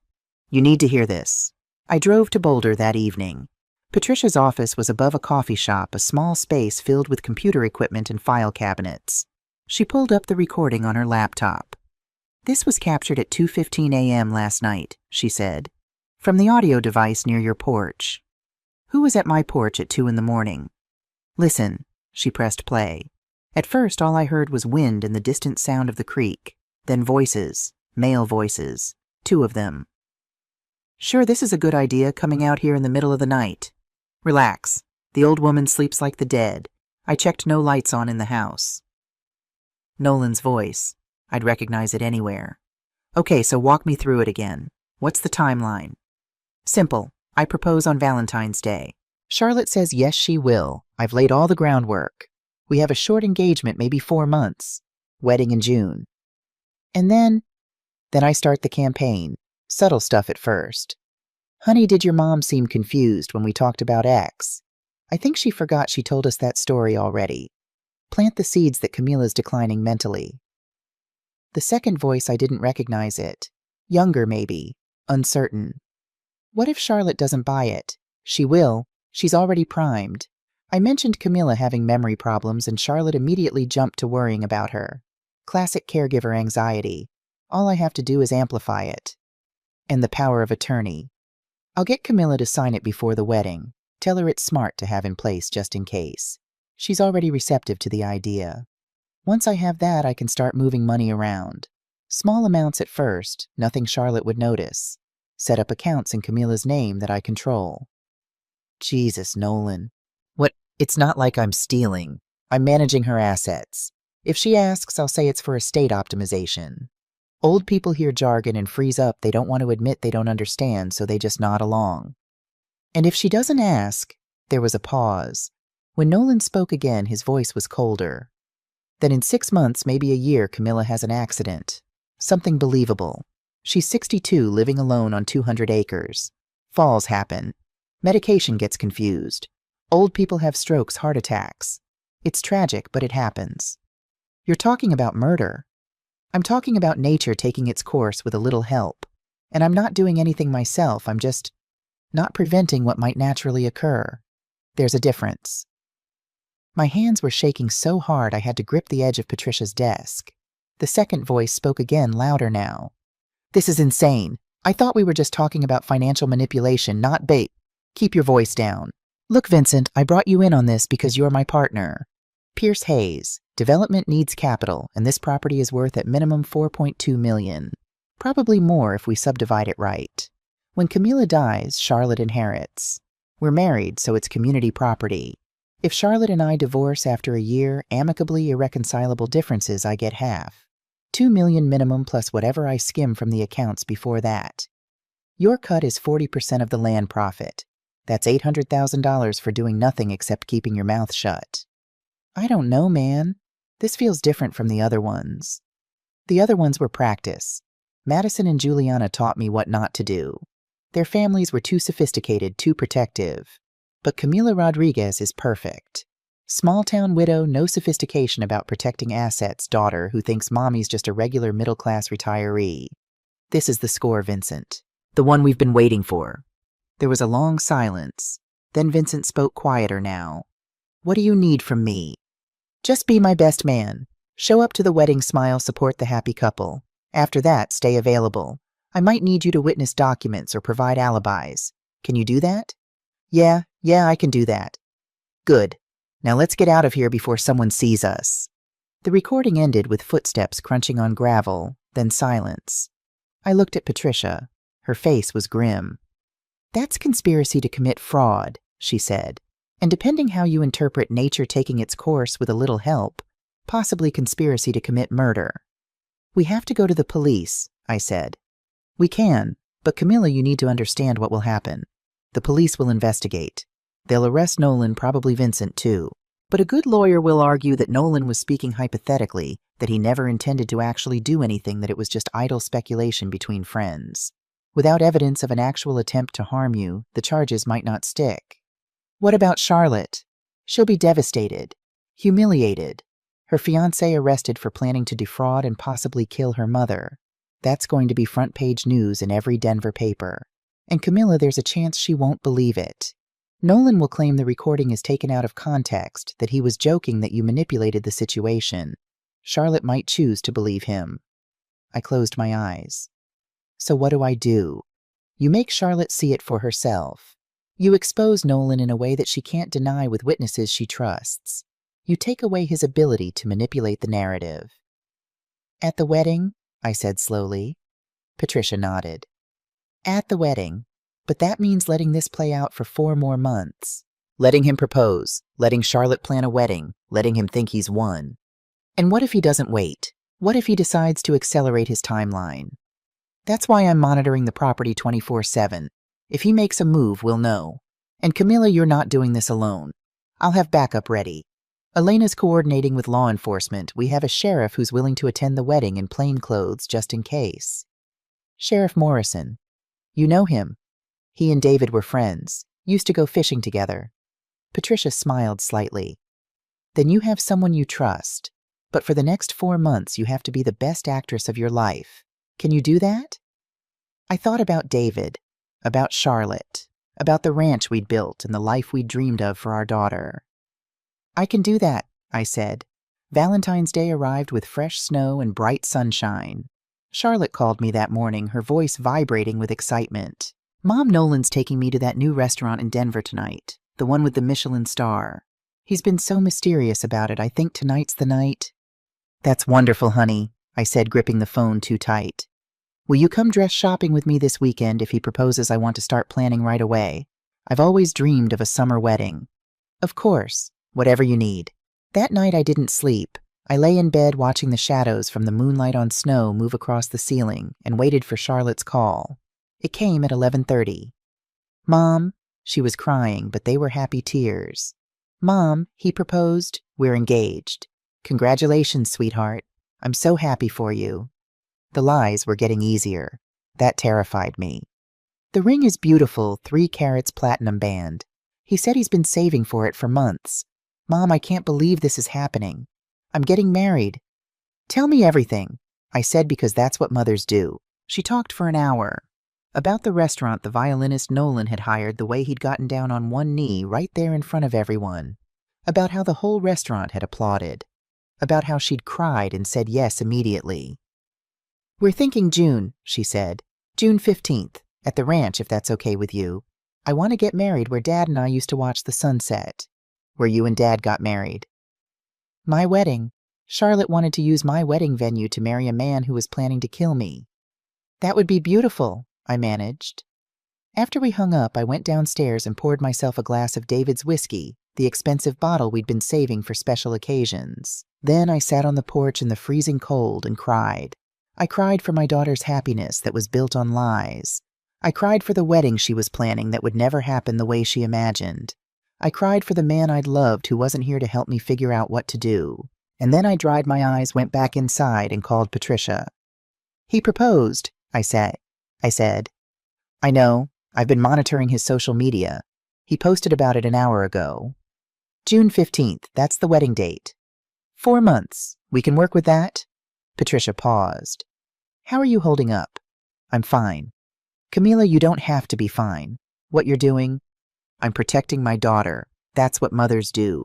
You need to hear this. I drove to Boulder that evening. Patricia's office was above a coffee shop, a small space filled with computer equipment and file cabinets. She pulled up the recording on her laptop. This was captured at 2:15 a.m. last night, she said, from the audio device near your porch. Who was at my porch at 2 in the morning? Listen, she pressed play. At first, all I heard was wind and the distant sound of the creek, then voices, male voices, 2 of them. Sure, this is a good idea, coming out here in the middle of the night. Relax. The old woman sleeps like the dead. I checked no lights on in the house. Nolan's voice. I'd recognize it anywhere. Okay, so walk me through it again. What's the timeline? Simple. I propose on Valentine's Day. Charlotte says yes, she will. I've laid all the groundwork. We have a short engagement, maybe 4 months. Wedding in June. And then I start the campaign. Subtle stuff at first. Honey, did your mom seem confused when we talked about X? I think she forgot she told us that story already. Plant the seeds that Camila's declining mentally. The second voice, I didn't recognize it. Younger, maybe. Uncertain. What if Charlotte doesn't buy it? She will. She's already primed. I mentioned Camila having memory problems and Charlotte immediately jumped to worrying about her. Classic caregiver anxiety. All I have to do is amplify it. And the power of attorney. I'll get Camila to sign it before the wedding. Tell her it's smart to have in place just in case. She's already receptive to the idea. Once I have that, I can start moving money around. Small amounts at first, nothing Charlotte would notice. Set up accounts in Camila's name that I control. Jesus, Nolan. What? It's not like I'm stealing. I'm managing her assets. If she asks, I'll say it's for estate optimization. Old people hear jargon and freeze up. They don't want to admit they don't understand, so they just nod along. And if she doesn't ask, there was a pause. When Nolan spoke again, his voice was colder. Then in 6 months, maybe a year, Camila has an accident. Something believable. She's 62, living alone on 200 acres. Falls happen. Medication gets confused. Old people have strokes, heart attacks. It's tragic, but it happens. You're talking about murder. I'm talking about nature taking its course with a little help. And I'm not doing anything myself, I'm just not preventing what might naturally occur. There's a difference. My hands were shaking so hard I had to grip the edge of Patricia's desk. The second voice spoke again, louder now. This is insane. I thought we were just talking about financial manipulation, not bait. Keep your voice down. Look, Vincent, I brought you in on this because you're my partner. Pierce Hayes. Development needs capital, and this property is worth at minimum $4.2 million. Probably more if we subdivide it right. When Camila dies, Charlotte inherits. We're married, so it's community property. If Charlotte and I divorce after a year, amicably irreconcilable differences, I get half. $2 million minimum plus whatever I skim from the accounts before that. Your cut is 40% of the land profit. That's $800,000 for doing nothing except keeping your mouth shut. I don't know, man. This feels different from the other ones. The other ones were practice. Madison and Juliana taught me what not to do. Their families were too sophisticated, too protective. But Camila Rodriguez is perfect. Small-town widow, no sophistication about protecting assets, daughter who thinks mommy's just a regular middle-class retiree. This is the score, Vincent. The one we've been waiting for. There was a long silence. Then Vincent spoke quieter now. What do you need from me? Just be my best man. Show up to the wedding, smile, support the happy couple. After that, stay available. I might need you to witness documents or provide alibis. Can you do that? Yeah, I can do that. Good. Now let's get out of here before someone sees us. The recording ended with footsteps crunching on gravel, then silence. I looked at Patricia. Her face was grim. That's conspiracy to commit fraud, she said. And depending how you interpret nature taking its course with a little help, possibly conspiracy to commit murder. We have to go to the police, I said. We can, but Camila, you need to understand what will happen. The police will investigate. They'll arrest Nolan, probably Vincent too. But a good lawyer will argue that Nolan was speaking hypothetically, that he never intended to actually do anything, that it was just idle speculation between friends. Without evidence of an actual attempt to harm you, the charges might not stick. What about Charlotte? She'll be devastated, humiliated. Her fiancé arrested for planning to defraud and possibly kill her mother. That's going to be front-page news in every Denver paper. And Camila, there's a chance she won't believe it. Nolan will claim the recording is taken out of context, that he was joking, that you manipulated the situation. Charlotte might choose to believe him. I closed my eyes. So what do? You make Charlotte see it for herself. You expose Nolan in a way that she can't deny with witnesses she trusts. You take away his ability to manipulate the narrative. At the wedding, I said slowly. Patricia nodded. At the wedding. But that means letting this play out for 4 more months. Letting him propose, letting Charlotte plan a wedding, letting him think he's won. And what if he doesn't wait? What if he decides to accelerate his timeline? That's why I'm monitoring the property 24/7. If he makes a move, we'll know. And Camilla, you're not doing this alone. I'll have backup ready. Elena's coordinating with law enforcement. We have a sheriff who's willing to attend the wedding in plain clothes just in case. Sheriff Morrison. You know him. He and David were friends, used to go fishing together. Patricia smiled slightly. Then you have someone you trust. But for the next 4 months, you have to be the best actress of your life. Can you do that? I thought about David, about Charlotte, about the ranch we'd built and the life we'd dreamed of for our daughter. I can do that, I said. Valentine's Day arrived with fresh snow and bright sunshine. Charlotte called me that morning, her voice vibrating with excitement. Mom, Nolan's taking me to that new restaurant in Denver tonight, the one with the Michelin star. He's been so mysterious about it. I think tonight's the night. That's wonderful, honey, I said, gripping the phone too tight. Will you come dress shopping with me this weekend if he proposes? I want to start planning right away. I've always dreamed of a summer wedding. Of course, whatever you need. That night I didn't sleep. I lay in bed watching the shadows from the moonlight on snow move across the ceiling and waited for Charlotte's call. It came at 11:30. Mom, she was crying, but they were happy tears. Mom, he proposed. We're engaged. Congratulations, sweetheart. I'm so happy for you. The lies were getting easier. That terrified me. The ring is beautiful, 3 carats platinum band. He said he's been saving for it for months. Mom, I can't believe this is happening. I'm getting married. Tell me everything, I said, because that's what mothers do. She talked for an hour. About the restaurant the violinist Nolan had hired, the way he'd gotten down on one knee right there in front of everyone. About how the whole restaurant had applauded. About how she'd cried and said yes immediately. We're thinking June, she said. June 15th, at the ranch, if that's okay with you. I want to get married where Dad and I used to watch the sunset. Where you and Dad got married. My wedding. Charlotte wanted to use my wedding venue to marry a man who was planning to kill me. That would be beautiful, I managed. After we hung up, I went downstairs and poured myself a glass of David's whiskey, the expensive bottle we'd been saving for special occasions. Then I sat on the porch in the freezing cold and cried. I cried for my daughter's happiness that was built on lies. I cried for the wedding she was planning that would never happen the way she imagined. I cried for the man I'd loved who wasn't here to help me figure out what to do. And then I dried my eyes, went back inside, and called Patricia. He proposed, I said. I know. I've been monitoring his social media. He posted about it an hour ago. June 15th, that's the wedding date. 4 months. We can work with that? Patricia paused. How are you holding up? I'm fine. Camilla, you don't have to be fine. What you're doing? I'm protecting my daughter. That's what mothers do.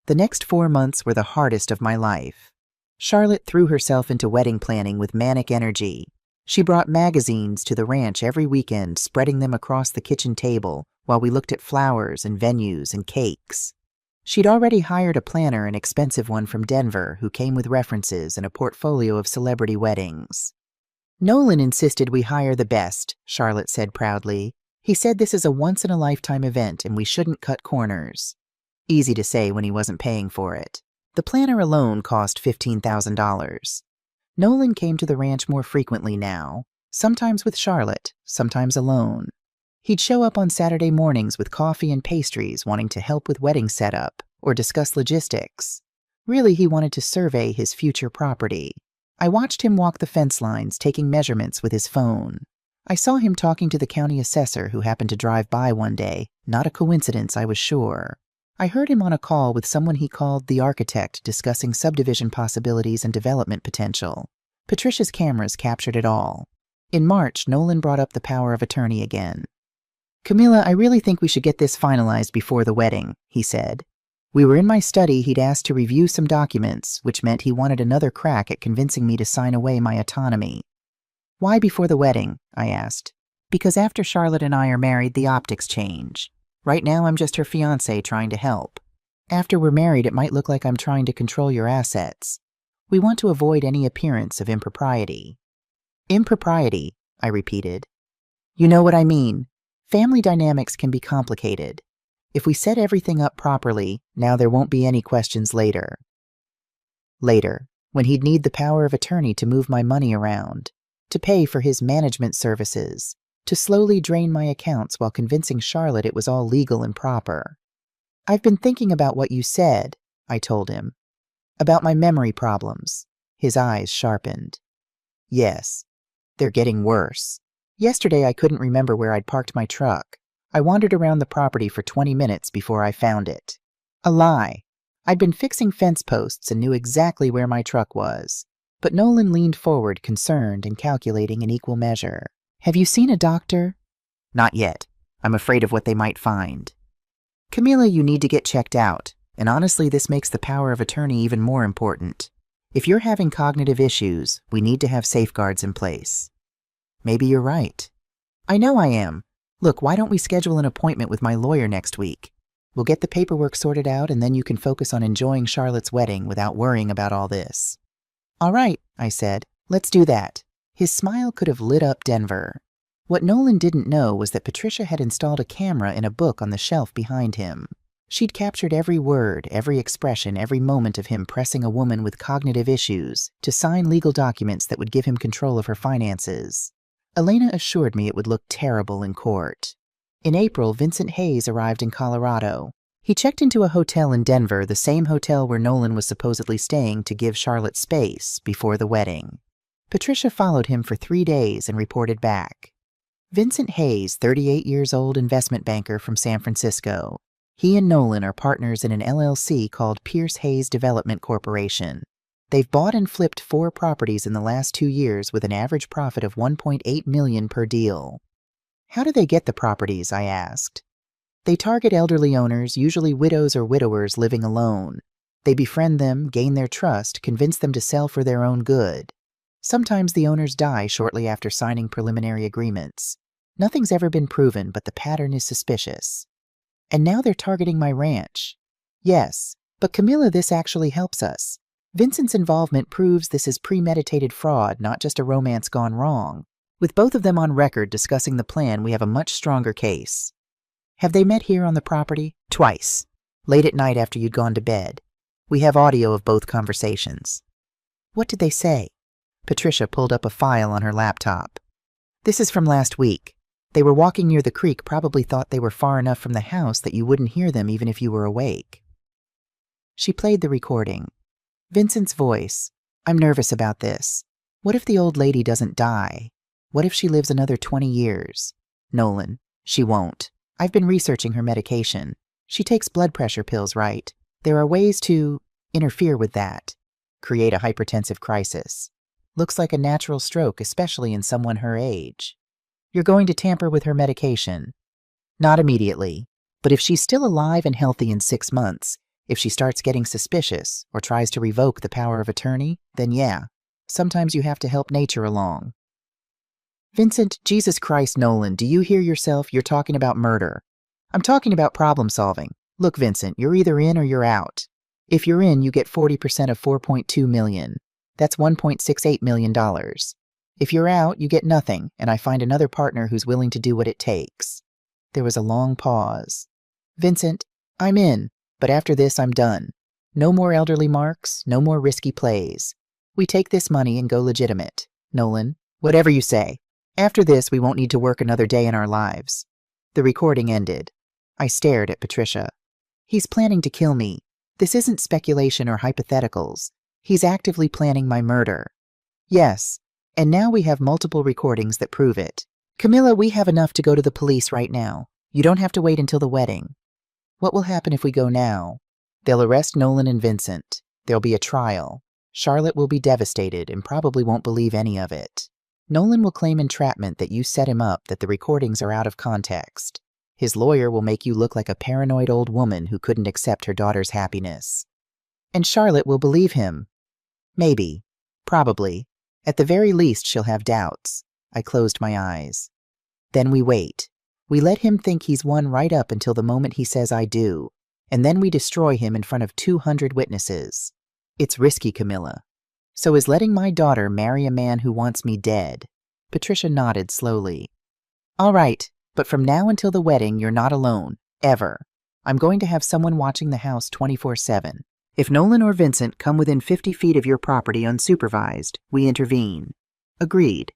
The next 4 months were the hardest of my life. Charlotte threw herself into wedding planning with manic energy. She brought magazines to the ranch every weekend, spreading them across the kitchen table while we looked at flowers and venues and cakes. She'd already hired a planner, an expensive one from Denver, who came with references and a portfolio of celebrity weddings. Nolan insisted we hire the best, Charlotte said proudly. He said this is a once-in-a-lifetime event and we shouldn't cut corners. Easy to say when he wasn't paying for it. The planner alone cost $15,000. Nolan came to the ranch more frequently now, sometimes with Charlotte, sometimes alone. He'd show up on Saturday mornings with coffee and pastries, wanting to help with wedding setup or discuss logistics. Really, he wanted to survey his future property. I watched him walk the fence lines, taking measurements with his phone. I saw him talking to the county assessor who happened to drive by one day. Not a coincidence, I was sure. I heard him on a call with someone he called the architect, discussing subdivision possibilities and development potential. Patricia's cameras captured it all. In March, Nolan brought up the power of attorney again. Camilla, I really think we should get this finalized before the wedding, he said. We were in my study. He'd asked to review some documents, which meant he wanted another crack at convincing me to sign away my autonomy. Why before the wedding? I asked. Because after Charlotte and I are married, the optics change. Right now, I'm just her fiancé trying to help. After we're married, it might look like I'm trying to control your assets. We want to avoid any appearance of impropriety. Impropriety, I repeated. You know what I mean. Family dynamics can be complicated. If we set everything up properly, now there won't be any questions later. Later, when he'd need the power of attorney to move my money around, to pay for his management services, to slowly drain my accounts while convincing Charlotte it was all legal and proper. I've been thinking about what you said, I told him. About my memory problems. His eyes sharpened. Yes, they're getting worse. Yesterday I couldn't remember where I'd parked my truck. I wandered around the property for 20 minutes before I found it. A lie. I'd been fixing fence posts and knew exactly where my truck was. But Nolan leaned forward, concerned and calculating in equal measure. Have you seen a doctor? Not yet. I'm afraid of what they might find. Camilla, you need to get checked out. And honestly, this makes the power of attorney even more important. If you're having cognitive issues, we need to have safeguards in place. Maybe you're right. I know I am. Look, why don't we schedule an appointment with my lawyer next week? We'll get the paperwork sorted out and then you can focus on enjoying Charlotte's wedding without worrying about all this. All right, I said. Let's do that. His smile could have lit up Denver. What Nolan didn't know was that Patricia had installed a camera in a book on the shelf behind him. She'd captured every word, every expression, every moment of him pressing a woman with cognitive issues to sign legal documents that would give him control of her finances. Elena assured me it would look terrible in court. In April, Vincent Hayes arrived in Colorado. He checked into a hotel in Denver, the same hotel where Nolan was supposedly staying to give Charlotte space before the wedding. Patricia followed him for 3 days and reported back. Vincent Hayes, 38 years old investment banker from San Francisco. He and Nolan are partners in an LLC called Pierce Hayes Development Corporation. They've bought and flipped 4 properties in the last 2 years with an average profit of $1.8 million per deal. How do they get the properties? I asked. They target elderly owners, usually widows or widowers living alone. They befriend them, gain their trust, convince them to sell for their own good. Sometimes the owners die shortly after signing preliminary agreements. Nothing's ever been proven, but the pattern is suspicious. And now they're targeting my ranch. Yes, but Camilla, this actually helps us. Vincent's involvement proves this is premeditated fraud, not just a romance gone wrong. With both of them on record discussing the plan, we have a much stronger case. Have they met here on the property? Twice. Late at night after you'd gone to bed. We have audio of both conversations. What did they say? Patricia pulled up a file on her laptop. This is from last week. They were walking near the creek, probably thought they were far enough from the house that you wouldn't hear them even if you were awake. She played the recording. Vincent's voice. I'm nervous about this. What if the old lady doesn't die? What if she lives another 20 years? Nolan. She won't. I've been researching her medication. She takes blood pressure pills, right? There are ways to interfere with that. Create a hypertensive crisis. Looks like a natural stroke, especially in someone her age. You're going to tamper with her medication. Not immediately. But if she's still alive and healthy in 6 months, if she starts getting suspicious or tries to revoke the power of attorney, then yeah, sometimes you have to help nature along. Vincent, Jesus Christ, Nolan, do you hear yourself? You're talking about murder. I'm talking about problem solving. Look, Vincent, you're either in or you're out. If you're in, you get 40% of $4.2 million. That's $1.68 million. If you're out, you get nothing, and I find another partner who's willing to do what it takes. There was a long pause. Vincent, I'm in, but after this I'm done. No more elderly marks, no more risky plays. We take this money and go legitimate. Nolan, whatever you say. After this, we won't need to work another day in our lives. The recording ended. I stared at Patricia. He's planning to kill me. This isn't speculation or hypotheticals. He's actively planning my murder. Yes, and now we have multiple recordings that prove it. Camilla, we have enough to go to the police right now. You don't have to wait until the wedding. What will happen if we go now? They'll arrest Nolan and Vincent. There'll be a trial. Charlotte will be devastated and probably won't believe any of it. Nolan will claim entrapment, that you set him up, that the recordings are out of context. His lawyer will make you look like a paranoid old woman who couldn't accept her daughter's happiness. And Charlotte will believe him. Maybe. Probably. At the very least, she'll have doubts. I closed my eyes. Then we wait. We let him think he's won right up until the moment he says I do, and then we destroy him in front of 200 witnesses. It's risky, Camilla. So is letting my daughter marry a man who wants me dead? Patricia nodded slowly. All right, but from now until the wedding, you're not alone, ever. I'm going to have someone watching the house 24/7. If Nolan or Vincent come within 50 feet of your property unsupervised, we intervene. Agreed.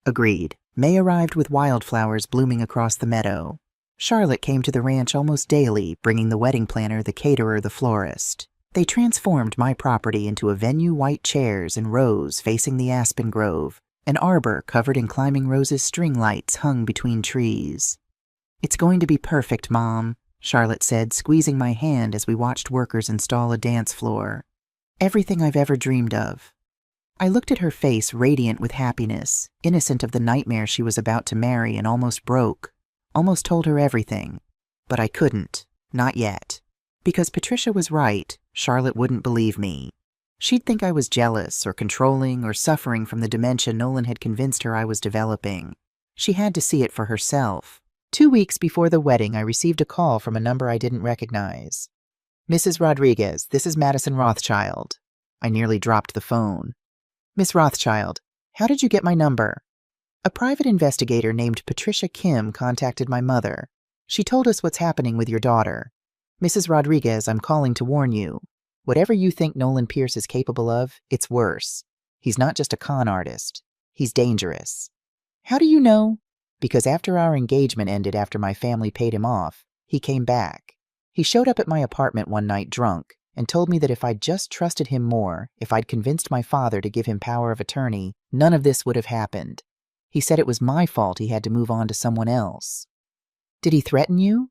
Agreed. May arrived with wildflowers blooming across the meadow. Charlotte came to the ranch almost daily, bringing the wedding planner, the caterer, the florist. They transformed my property into a venue, white chairs in rows facing the aspen grove, an arbor covered in climbing roses, string lights hung between trees. It's going to be perfect, Mom, Charlotte said, squeezing my hand as we watched workers install a dance floor. Everything I've ever dreamed of. I looked at her face, radiant with happiness, innocent of the nightmare she was about to marry, and almost broke. Almost told her everything. But I couldn't. Not yet. Because Patricia was right, Charlotte wouldn't believe me. She'd think I was jealous or controlling or suffering from the dementia Nolan had convinced her I was developing. She had to see it for herself. 2 weeks before the wedding, I received a call from a number I didn't recognize. Mrs. Rodriguez, this is Madison Rothschild. I nearly dropped the phone. Miss Rothschild, how did you get my number? A private investigator named Patricia Kim contacted my mother. She told us what's happening with your daughter. Mrs. Rodriguez, I'm calling to warn you. Whatever you think Nolan Pierce is capable of, it's worse. He's not just a con artist. He's dangerous. How do you know? Because after our engagement ended, after my family paid him off, he came back. He showed up at my apartment one night drunk and told me that if I'd just trusted him more, if I'd convinced my father to give him power of attorney, none of this would have happened. He said it was my fault he had to move on to someone else. Did he threaten you?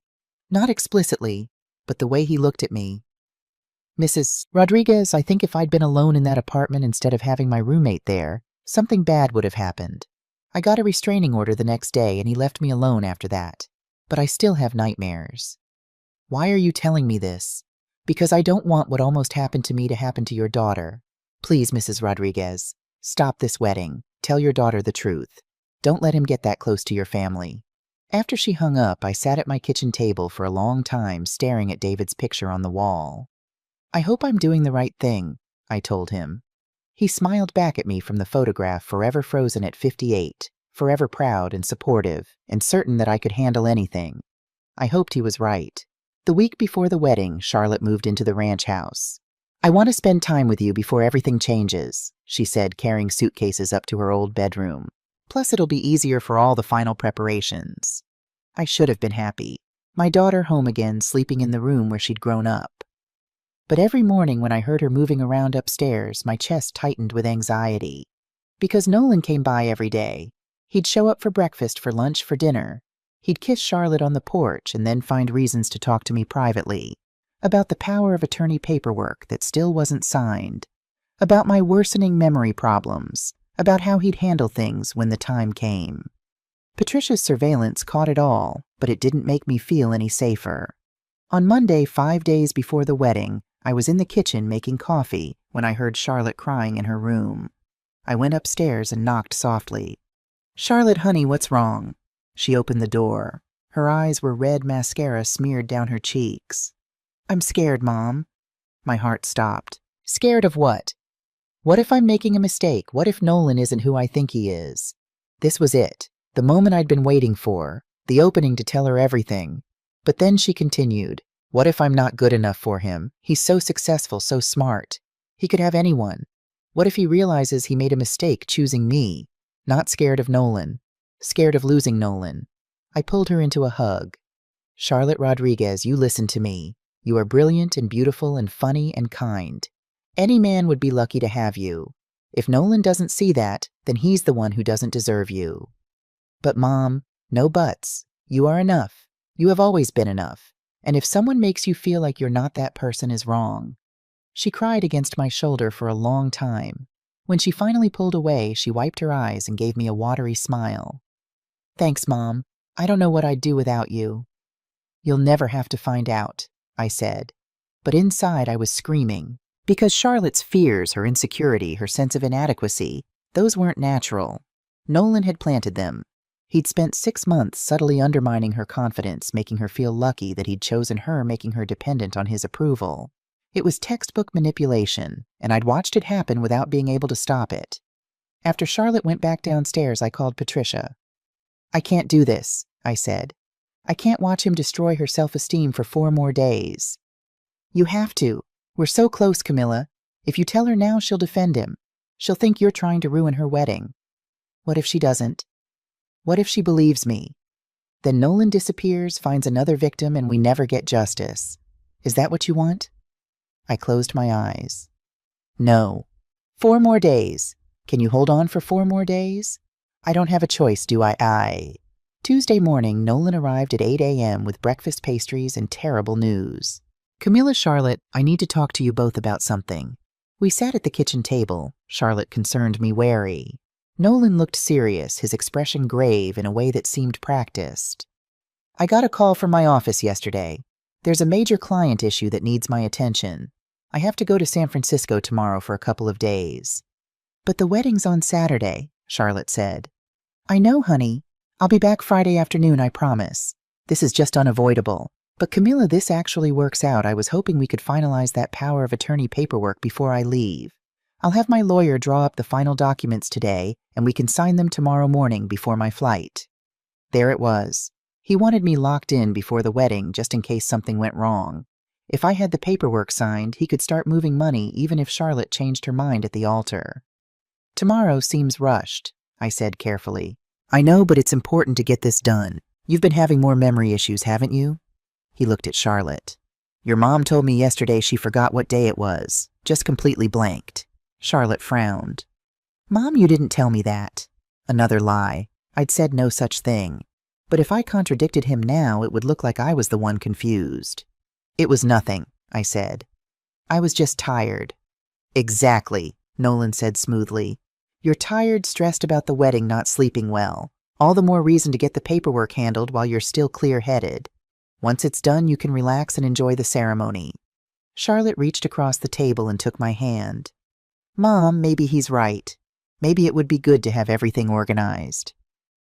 Not explicitly, but the way he looked at me. Mrs. Rodriguez, I think if I'd been alone in that apartment instead of having my roommate there, something bad would have happened. I got a restraining order the next day and he left me alone after that. But I still have nightmares. Why are you telling me this? Because I don't want what almost happened to me to happen to your daughter. Please, Mrs. Rodriguez, stop this wedding. Tell your daughter the truth. Don't let him get that close to your family. After she hung up, I sat at my kitchen table for a long time staring at David's picture on the wall. I hope I'm doing the right thing, I told him. He smiled back at me from the photograph, forever frozen at 58, forever proud and supportive, and certain that I could handle anything. I hoped he was right. The week before the wedding, Charlotte moved into the ranch house. I want to spend time with you before everything changes, she said, carrying suitcases up to her old bedroom. Plus, it'll be easier for all the final preparations. I should have been happy. My daughter home again, sleeping in the room where she'd grown up. But every morning when I heard her moving around upstairs, my chest tightened with anxiety. Because Nolan came by every day. He'd show up for breakfast, for lunch, for dinner. He'd kiss Charlotte on the porch and then find reasons to talk to me privately. About the power of attorney paperwork that still wasn't signed. About my worsening memory problems. About how he'd handle things when the time came. Patricia's surveillance caught it all, but it didn't make me feel any safer. On Monday, 5 days before the wedding, I was in the kitchen making coffee when I heard Charlotte crying in her room. I went upstairs and knocked softly. Charlotte, honey, what's wrong? She opened the door. Her eyes were red mascara smeared down her cheeks. I'm scared, Mom. My heart stopped. Scared of what? What if I'm making a mistake? What if Nolan isn't who I think he is? This was it, the moment I'd been waiting for, the opening to tell her everything. But then she continued, what if I'm not good enough for him? He's so successful, so smart. He could have anyone. What if he realizes he made a mistake choosing me? Not scared of Nolan. Scared of losing Nolan. I pulled her into a hug. Charlotte Rodriguez, you listen to me. You are brilliant and beautiful and funny and kind. Any man would be lucky to have you. If Nolan doesn't see that, then he's the one who doesn't deserve you. But Mom, no buts. You are enough. You have always been enough. And if someone makes you feel like you're not, that person is wrong. She cried against my shoulder for a long time. When she finally pulled away, she wiped her eyes and gave me a watery smile. Thanks, Mom. I don't know what I'd do without you. You'll never have to find out, I said. But inside I was screaming. Because Charlotte's fears, her insecurity, her sense of inadequacy, those weren't natural. Nolan had planted them. He'd spent 6 months subtly undermining her confidence, making her feel lucky that he'd chosen her, making her dependent on his approval. It was textbook manipulation, and I'd watched it happen without being able to stop it. After Charlotte went back downstairs, I called Patricia. "I can't do this," I said. "I can't watch him destroy her self-esteem for 4 more days." "You have to. We're so close, Camilla. If you tell her now, she'll defend him. She'll think you're trying to ruin her wedding." "What if she doesn't? What if she believes me? Then Nolan disappears, finds another victim, and we never get justice. Is that what you want?" I closed my eyes. "No. 4 more days. Can you hold on for 4 more days? I don't have a choice, do I? Tuesday morning, Nolan arrived at 8 a.m. with breakfast pastries and terrible news. "Camilla, Charlotte, I need to talk to you both about something." We sat at the kitchen table. Charlotte concerned me wary. Nolan looked serious, his expression grave in a way that seemed practiced. "I got a call from my office yesterday. There's a major client issue that needs my attention. I have to go to San Francisco tomorrow for a couple of days." "But the wedding's on Saturday," Charlotte said. "I know, honey. I'll be back Friday afternoon, I promise. This is just unavoidable. But Camilla, this actually works out. I was hoping we could finalize that power of attorney paperwork before I leave. I'll have my lawyer draw up the final documents today, and we can sign them tomorrow morning before my flight." There it was. He wanted me locked in before the wedding just in case something went wrong. If I had the paperwork signed, he could start moving money even if Charlotte changed her mind at the altar. "Tomorrow seems rushed," I said carefully. "I know, but it's important to get this done. You've been having more memory issues, haven't you?" He looked at Charlotte. "Your mom told me yesterday she forgot what day it was, just completely blanked." Charlotte frowned. "Mom, you didn't tell me that." Another lie. I'd said no such thing. But if I contradicted him now, it would look like I was the one confused. "It was nothing," I said. "I was just tired." "Exactly," Nolan said smoothly. "You're tired, stressed about the wedding, not sleeping well. All the more reason to get the paperwork handled while you're still clear-headed. Once it's done, you can relax and enjoy the ceremony." Charlotte reached across the table and took my hand. "Mom, maybe he's right. Maybe it would be good to have everything organized."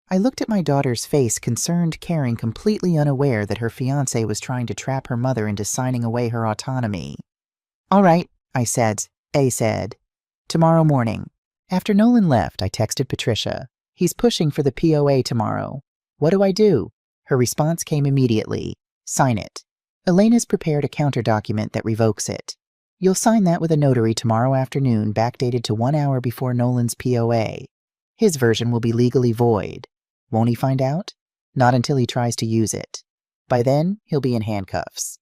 I looked at my daughter's face, concerned, caring, completely unaware that her fiancé was trying to trap her mother into signing away her autonomy. "All right," I said. "Tomorrow morning." After Nolan left, I texted Patricia. "He's pushing for the POA tomorrow. What do I do?" Her response came immediately. "Sign it. Elena's prepared a counter document that revokes it. You'll sign that with a notary tomorrow afternoon, backdated to 1 hour before Nolan's POA. His version will be legally void. Won't he find out? Not until he tries to use it. By then, he'll be in handcuffs."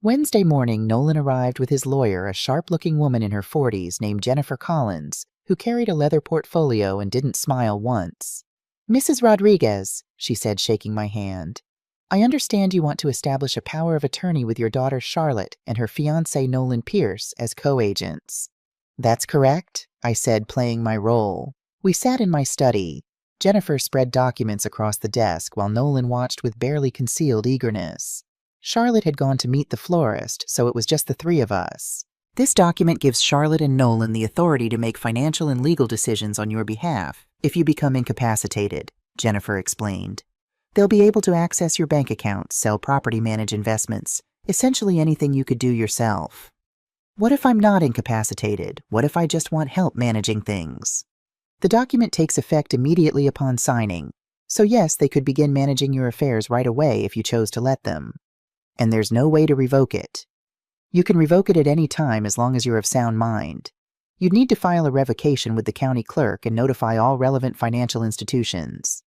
Wednesday morning, Nolan arrived with his lawyer, a sharp-looking woman in her 40s named Jennifer Collins, who carried a leather portfolio and didn't smile once. "Mrs. Rodriguez," she said, shaking my hand, "I understand you want to establish a power of attorney with your daughter Charlotte and her fiancé Nolan Pierce as co-agents." "That's correct," I said, playing my role. We sat in my study. Jennifer spread documents across the desk while Nolan watched with barely concealed eagerness. Charlotte had gone to meet the florist, so it was just the 3 of us. "This document gives Charlotte and Nolan the authority to make financial and legal decisions on your behalf if you become incapacitated," Jennifer explained. "They'll be able to access your bank accounts, sell property, manage investments, essentially anything you could do yourself." "What if I'm not incapacitated? What if I just want help managing things?" "The document takes effect immediately upon signing. So yes, they could begin managing your affairs right away if you chose to let them. And there's no way to revoke it. You can revoke it at any time as long as you're of sound mind. You'd need to file a revocation with the county clerk and notify all relevant financial institutions."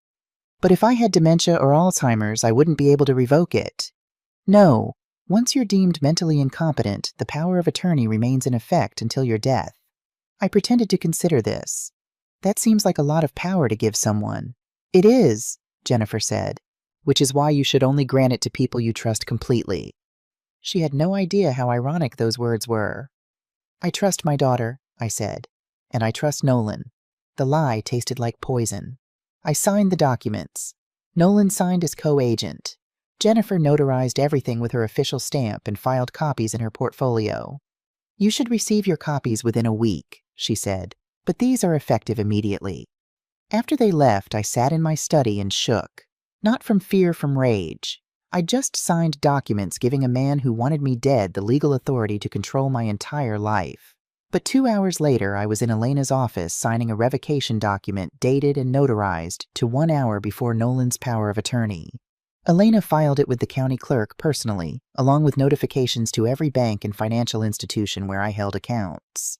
"But if I had dementia or Alzheimer's, I wouldn't be able to revoke it." "No. Once you're deemed mentally incompetent, the power of attorney remains in effect until your death." I pretended to consider this. "That seems like a lot of power to give someone." "It is," Jennifer said, "which is why you should only grant it to people you trust completely." She had no idea how ironic those words were. "I trust my daughter," I said, "and I trust Nolan." The lie tasted like poison. I signed the documents. Nolan signed as co-agent. Jennifer notarized everything with her official stamp and filed copies in her portfolio. "You should receive your copies within a week," she said, "but these are effective immediately." After they left, I sat in my study and shook. Not from fear, from rage. I'd just signed documents giving a man who wanted me dead the legal authority to control my entire life. But 2 hours later, I was in Elena's office signing a revocation document dated and notarized to 1 hour before Nolan's power of attorney. Elena filed it with the county clerk personally, along with notifications to every bank and financial institution where I held accounts.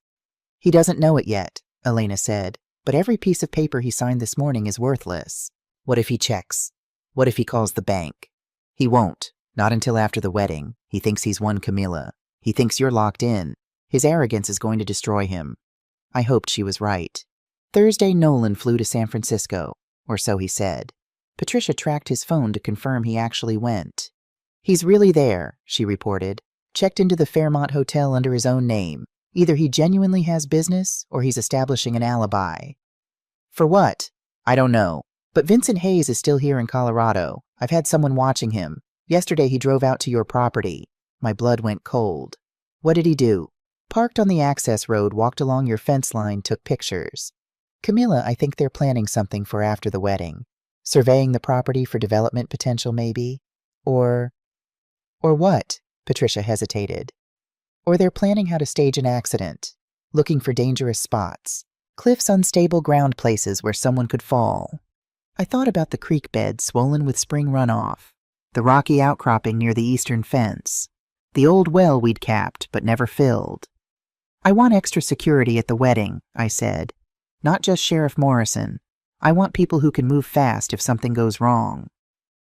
He doesn't know it yet, Elena said, but every piece of paper he signed this morning is worthless. What if he checks? What if he calls the bank? He won't, not until after the wedding. He thinks he's won Camilla. He thinks you're locked in. His arrogance is going to destroy him. I hoped she was right. Thursday, Nolan flew to San Francisco, or so he said. Patricia tracked his phone to confirm he actually went. He's really there, she reported. Checked into the Fairmont Hotel under his own name. Either he genuinely has business, or he's establishing an alibi. For what? I don't know. But Vincent Hayes is still here in Colorado. I've had someone watching him. Yesterday he drove out to your property. My blood went cold. What did he do? Parked on the access road, walked along your fence line, took pictures. Camilla, I think they're planning something for after the wedding. Surveying the property for development potential, maybe? Or what? Patricia hesitated. Or they're planning how to stage an accident. Looking for dangerous spots. Cliffs, unstable ground places where someone could fall. I thought about the creek bed swollen with spring runoff. The rocky outcropping near the eastern fence. The old well we'd capped but never filled. I want extra security at the wedding, I said. Not just Sheriff Morrison. I want people who can move fast if something goes wrong.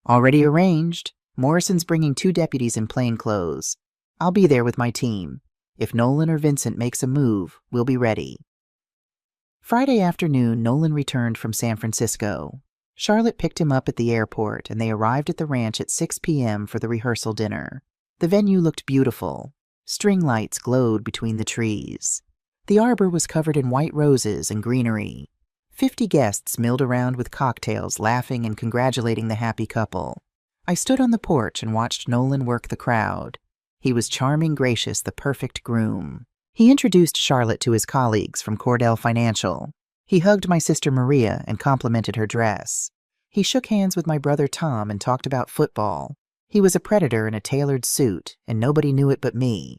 Already arranged. Morrison's bringing 2 deputies in plain clothes. I'll be there with my team. If Nolan or Vincent makes a move, we'll be ready. Friday afternoon, Nolan returned from San Francisco. Charlotte picked him up at the airport, and they arrived at the ranch at 6 p.m. for the rehearsal dinner. The venue looked beautiful. String lights glowed between the trees. The arbor was covered in white roses and greenery. 50 guests milled around with cocktails, laughing and congratulating the happy couple. I stood on the porch and watched Nolan work the crowd. He was charming, gracious, the perfect groom. He introduced Charlotte to his colleagues from Cordell Financial. He hugged my sister Maria and complimented her dress. He shook hands with my brother Tom and talked about football. He was a predator in a tailored suit, and nobody knew it but me.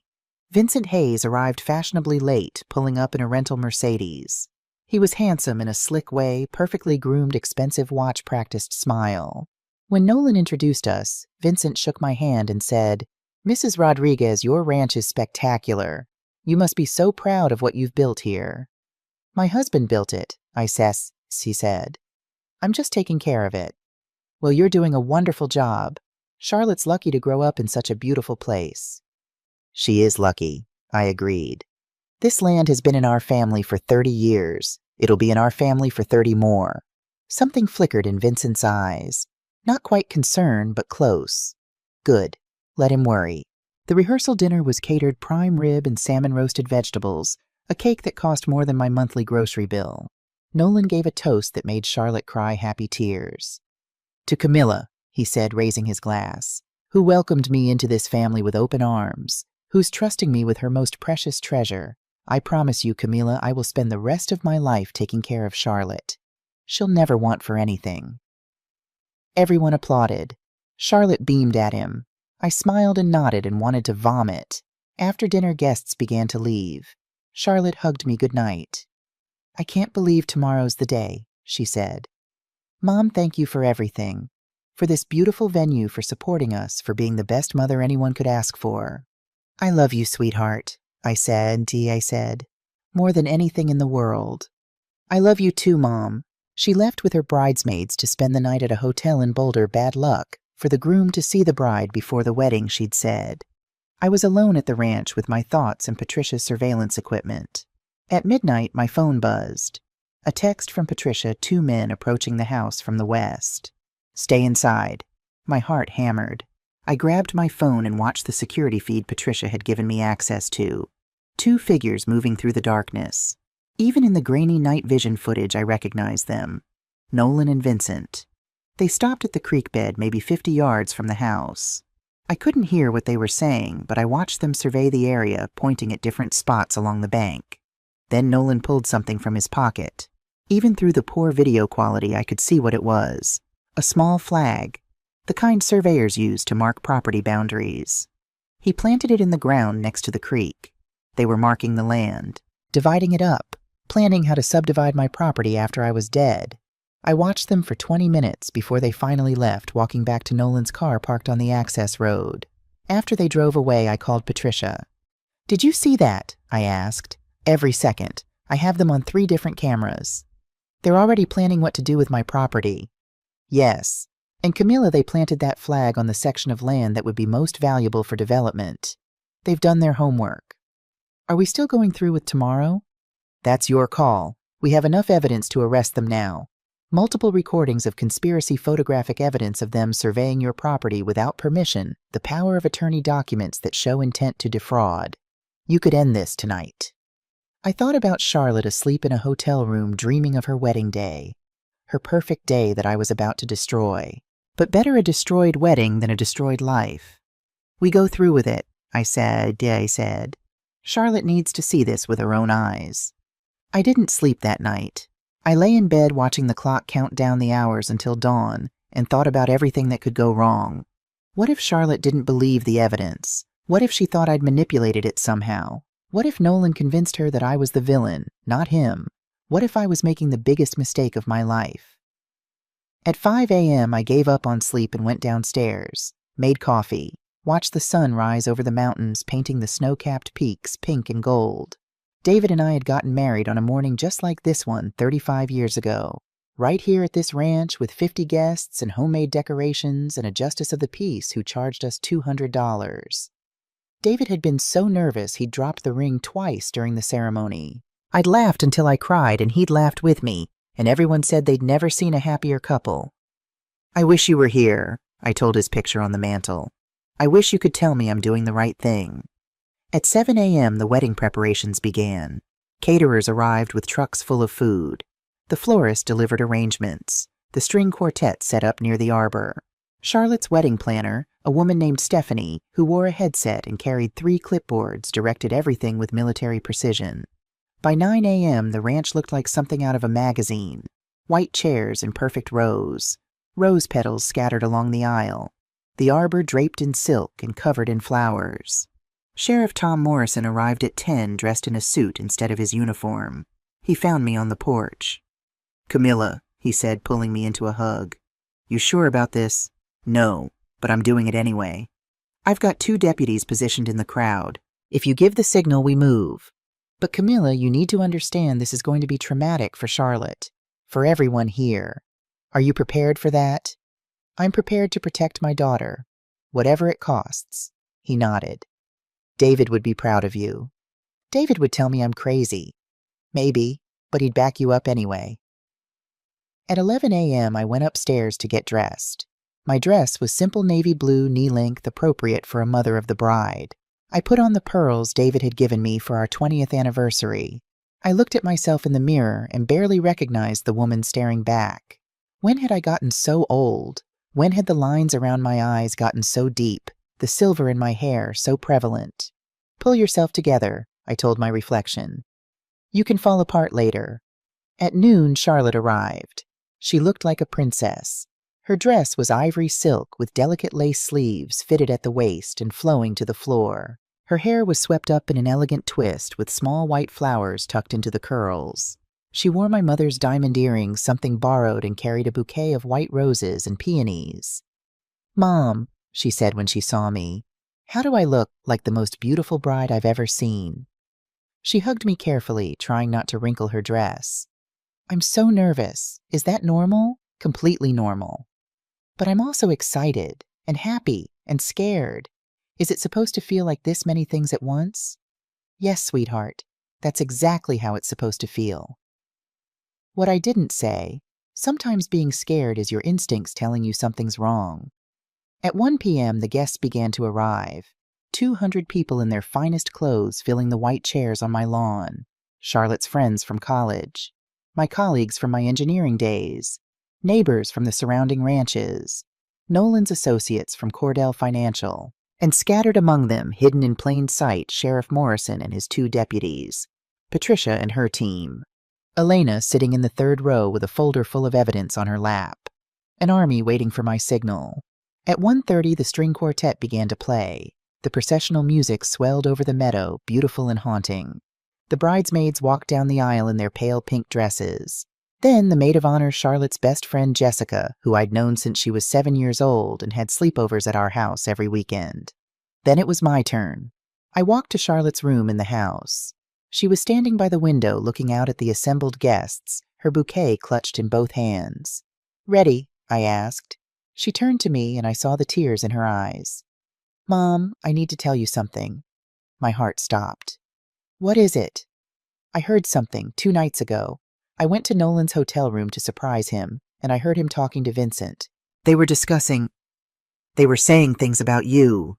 Vincent Hayes arrived fashionably late, pulling up in a rental Mercedes. He was handsome in a slick way, perfectly groomed, expensive watch-practiced smile. When Nolan introduced us, Vincent shook my hand and said, "Mrs. Rodriguez, your ranch is spectacular. You must be so proud of what you've built here." "My husband built it," he said. "I'm just taking care of it." "Well, you're doing a wonderful job. Charlotte's lucky to grow up in such a beautiful place." "She is lucky," I agreed. "This land has been in our family for 30 years. It'll be in our family for 30 more. Something flickered in Vincent's eyes. Not quite concern, but close. Good. Let him worry. The rehearsal dinner was catered prime rib and salmon roasted vegetables, a cake that cost more than my monthly grocery bill. Nolan gave a toast that made Charlotte cry happy tears. "To Camilla," he said, raising his glass, "who welcomed me into this family with open arms, who's trusting me with her most precious treasure. I promise you, Camilla, I will spend the rest of my life taking care of Charlotte. She'll never want for anything." Everyone applauded. Charlotte beamed at him. I smiled and nodded and wanted to vomit. After dinner, guests began to leave. Charlotte hugged me good night. "I can't believe tomorrow's the day," she said. "Mom, thank you for everything. For this beautiful venue, for supporting us, for being the best mother anyone could ask for." "I love you, sweetheart," I said, "more than anything in the world." "I love you too, Mom." She left with her bridesmaids to spend the night at a hotel in Boulder, bad luck, for the groom to see the bride before the wedding, she'd said. I was alone at the ranch with my thoughts and Patricia's surveillance equipment. At midnight, my phone buzzed. A text from Patricia, 2 men approaching the house from the west. "Stay inside." My heart hammered. I grabbed my phone and watched the security feed Patricia had given me access to. 2 figures moving through the darkness. Even in the grainy night vision footage, I recognized them. Nolan and Vincent. They stopped at the creek bed, maybe 50 yards from the house. I couldn't hear what they were saying, but I watched them survey the area, pointing at different spots along the bank. Then Nolan pulled something from his pocket. Even through the poor video quality, I could see what it was. A small flag, the kind surveyors use to mark property boundaries. He planted it in the ground next to the creek. They were marking the land, dividing it up, planning how to subdivide my property after I was dead. I watched them for 20 minutes before they finally left, walking back to Nolan's car parked on the access road. After they drove away, I called Patricia. "Did you see that?" I asked. "Every second. I have them on 3 different cameras. They're already planning what to do with my property." "Yes. And Camilla, they planted that flag on the section of land that would be most valuable for development. They've done their homework." "Are we still going through with tomorrow?" "That's your call. We have enough evidence to arrest them now. Multiple recordings of conspiracy photographic evidence of them surveying your property without permission, the power of attorney documents that show intent to defraud. You could end this tonight." I thought about Charlotte asleep in a hotel room dreaming of her wedding day, her perfect day that I was about to destroy. But better a destroyed wedding than a destroyed life. "We go through with it," I said. "Charlotte needs to see this with her own eyes." I didn't sleep that night. I lay in bed watching the clock count down the hours until dawn and thought about everything that could go wrong. What if Charlotte didn't believe the evidence? What if she thought I'd manipulated it somehow? What if Nolan convinced her that I was the villain, not him? What if I was making the biggest mistake of my life? At 5 a.m., I gave up on sleep and went downstairs, made coffee, watched the sun rise over the mountains, painting the snow-capped peaks pink and gold. David and I had gotten married on a morning just like this one 35 years ago, right here at this ranch with 50 guests and homemade decorations and a justice of the peace who charged us $200. David had been so nervous he'd dropped the ring twice during the ceremony. I'd laughed until I cried and he'd laughed with me, and everyone said they'd never seen a happier couple. "I wish you were here," I told his picture on the mantel. "I wish you could tell me I'm doing the right thing." At 7 a.m., the wedding preparations began. Caterers arrived with trucks full of food. The florist delivered arrangements. The string quartet set up near the arbor. Charlotte's wedding planner, a woman named Stephanie, who wore a headset and carried 3 clipboards, directed everything with military precision. By 9 a.m., the ranch looked like something out of a magazine. White chairs in perfect rows. Rose petals scattered along the aisle. The arbor draped in silk and covered in flowers. Sheriff Tom Morrison arrived at 10 dressed in a suit instead of his uniform. He found me on the porch. "Camilla," he said, pulling me into a hug. "You sure about this?" "No, but I'm doing it anyway. I've got 2 deputies positioned in the crowd. If you give the signal, we move. But Camilla, you need to understand this is going to be traumatic for Charlotte, for everyone here. Are you prepared for that?" "I'm prepared to protect my daughter, whatever it costs." He nodded. "David would be proud of you." "David would tell me I'm crazy." "Maybe, but he'd back you up anyway." At 11 a.m., I went upstairs to get dressed. My dress was simple navy blue, knee-length, appropriate for a mother of the bride. I put on the pearls David had given me for our 20th anniversary. I looked at myself in the mirror and barely recognized the woman staring back. When had I gotten so old? When had the lines around my eyes gotten so deep, the silver in my hair so prevalent? "Pull yourself together," I told my reflection. "You can fall apart later." At noon, Charlotte arrived. She looked like a princess. Her dress was ivory silk with delicate lace sleeves fitted at the waist and flowing to the floor. Her hair was swept up in an elegant twist with small white flowers tucked into the curls. She wore my mother's diamond earrings, something borrowed, and carried a bouquet of white roses and peonies. "Mom," she said when she saw me, "how do I look like the most beautiful bride I've ever seen?" She hugged me carefully, trying not to wrinkle her dress. "I'm so nervous. Is that normal?" "Completely normal." "But I'm also excited and happy and scared. Is it supposed to feel like this many things at once?" "Yes, sweetheart. That's exactly how it's supposed to feel." What I didn't say, sometimes being scared is your instincts telling you something's wrong. At 1 p.m., the guests began to arrive. 200 people in their finest clothes filling the white chairs on my lawn. Charlotte's friends from college. My colleagues from my engineering days. Neighbors from the surrounding ranches. Nolan's associates from Cordell Financial. And scattered among them, hidden in plain sight, Sheriff Morrison and his 2 deputies. Patricia and her team. Elena sitting in the third row with a folder full of evidence on her lap. An army waiting for my signal. At 1:30, the string quartet began to play. The processional music swelled over the meadow, beautiful and haunting. The bridesmaids walked down the aisle in their pale pink dresses. Then the maid of honor, Charlotte's best friend Jessica, who I'd known since she was 7 years old and had sleepovers at our house every weekend. Then it was my turn. I walked to Charlotte's room in the house. She was standing by the window looking out at the assembled guests, her bouquet clutched in both hands. "Ready?" I asked. She turned to me and I saw the tears in her eyes. "Mom, I need to tell you something." My heart stopped. "What is it?" "I heard something 2 nights ago. I went to Nolan's hotel room to surprise him, and I heard him talking to Vincent. They were saying things about you,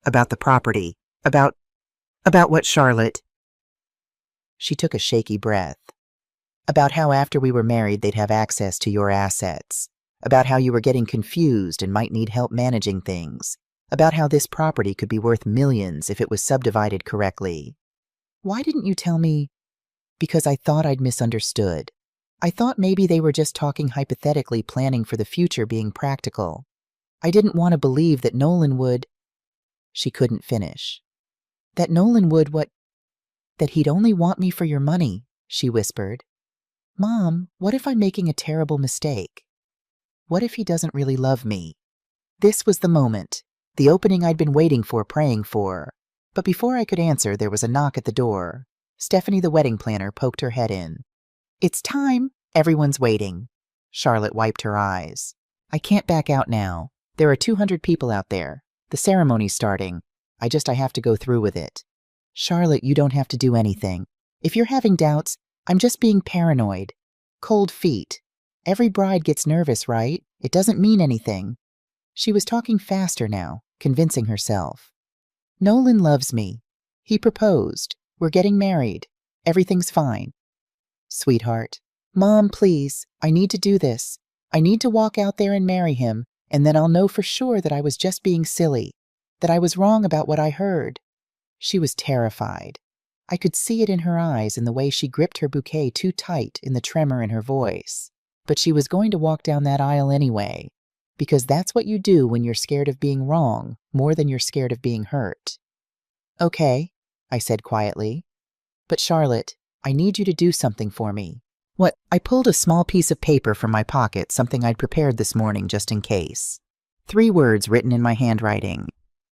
about the property, about what Charlotte." She took a shaky breath. "About how after we were married they'd have access to your assets. About how you were getting confused and might need help managing things. About how this property could be worth millions if it was subdivided correctly." "Why didn't you tell me?" "Because I thought I'd misunderstood. I thought maybe they were just talking hypothetically, planning for the future being practical. I didn't want to believe that Nolan would—" She couldn't finish. "That Nolan would what? That he'd only want me for your money," she whispered. "Mom, what if I'm making a terrible mistake? What if he doesn't really love me?" This was the moment, the opening I'd been waiting for, praying for. But before I could answer, there was a knock at the door. Stephanie, the wedding planner, poked her head in. "It's time. Everyone's waiting." Charlotte wiped her eyes. "I can't back out now. There are 200 people out there. The ceremony's starting. I have to go through with it." "Charlotte, you don't have to do anything. If you're having doubts, I'm just being paranoid. Cold feet. Every bride gets nervous, right? It doesn't mean anything." She was talking faster now, convincing herself. "Nolan loves me. He proposed. We're getting married. Everything's fine." "Sweetheart." "Mom, please. I need to do this. I need to walk out there and marry him, and then I'll know for sure that I was just being silly, that I was wrong about what I heard." She was terrified. I could see it in her eyes, in the way she gripped her bouquet too tight, in the tremor in her voice. But she was going to walk down that aisle anyway, because that's what you do when you're scared of being wrong more than you're scared of being hurt. "Okay," I said quietly. "But Charlotte, I need you to do something for me." "What?" I pulled a small piece of paper from my pocket, something I'd prepared this morning just in case. 3 words written in my handwriting.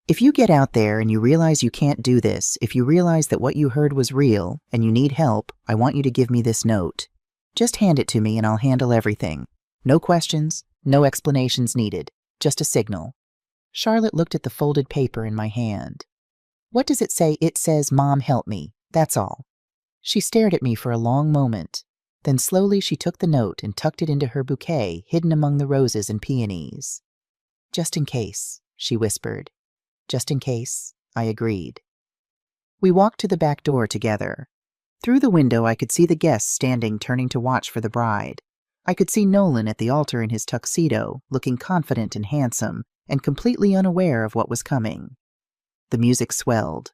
"If you get out there and you realize you can't do this, if you realize that what you heard was real and you need help, I want you to give me this note. Just hand it to me and I'll handle everything. No questions, no explanations needed. Just a signal." Charlotte looked at the folded paper in my hand. "What does it say?" "It says, 'Mom, help me.' That's all." She stared at me for a long moment. Then slowly she took the note and tucked it into her bouquet, hidden among the roses and peonies. "Just in case," she whispered. "Just in case," I agreed. We walked to the back door together. Through the window I could see the guests standing, turning to watch for the bride. I could see Nolan at the altar in his tuxedo, looking confident and handsome, and completely unaware of what was coming. The music swelled.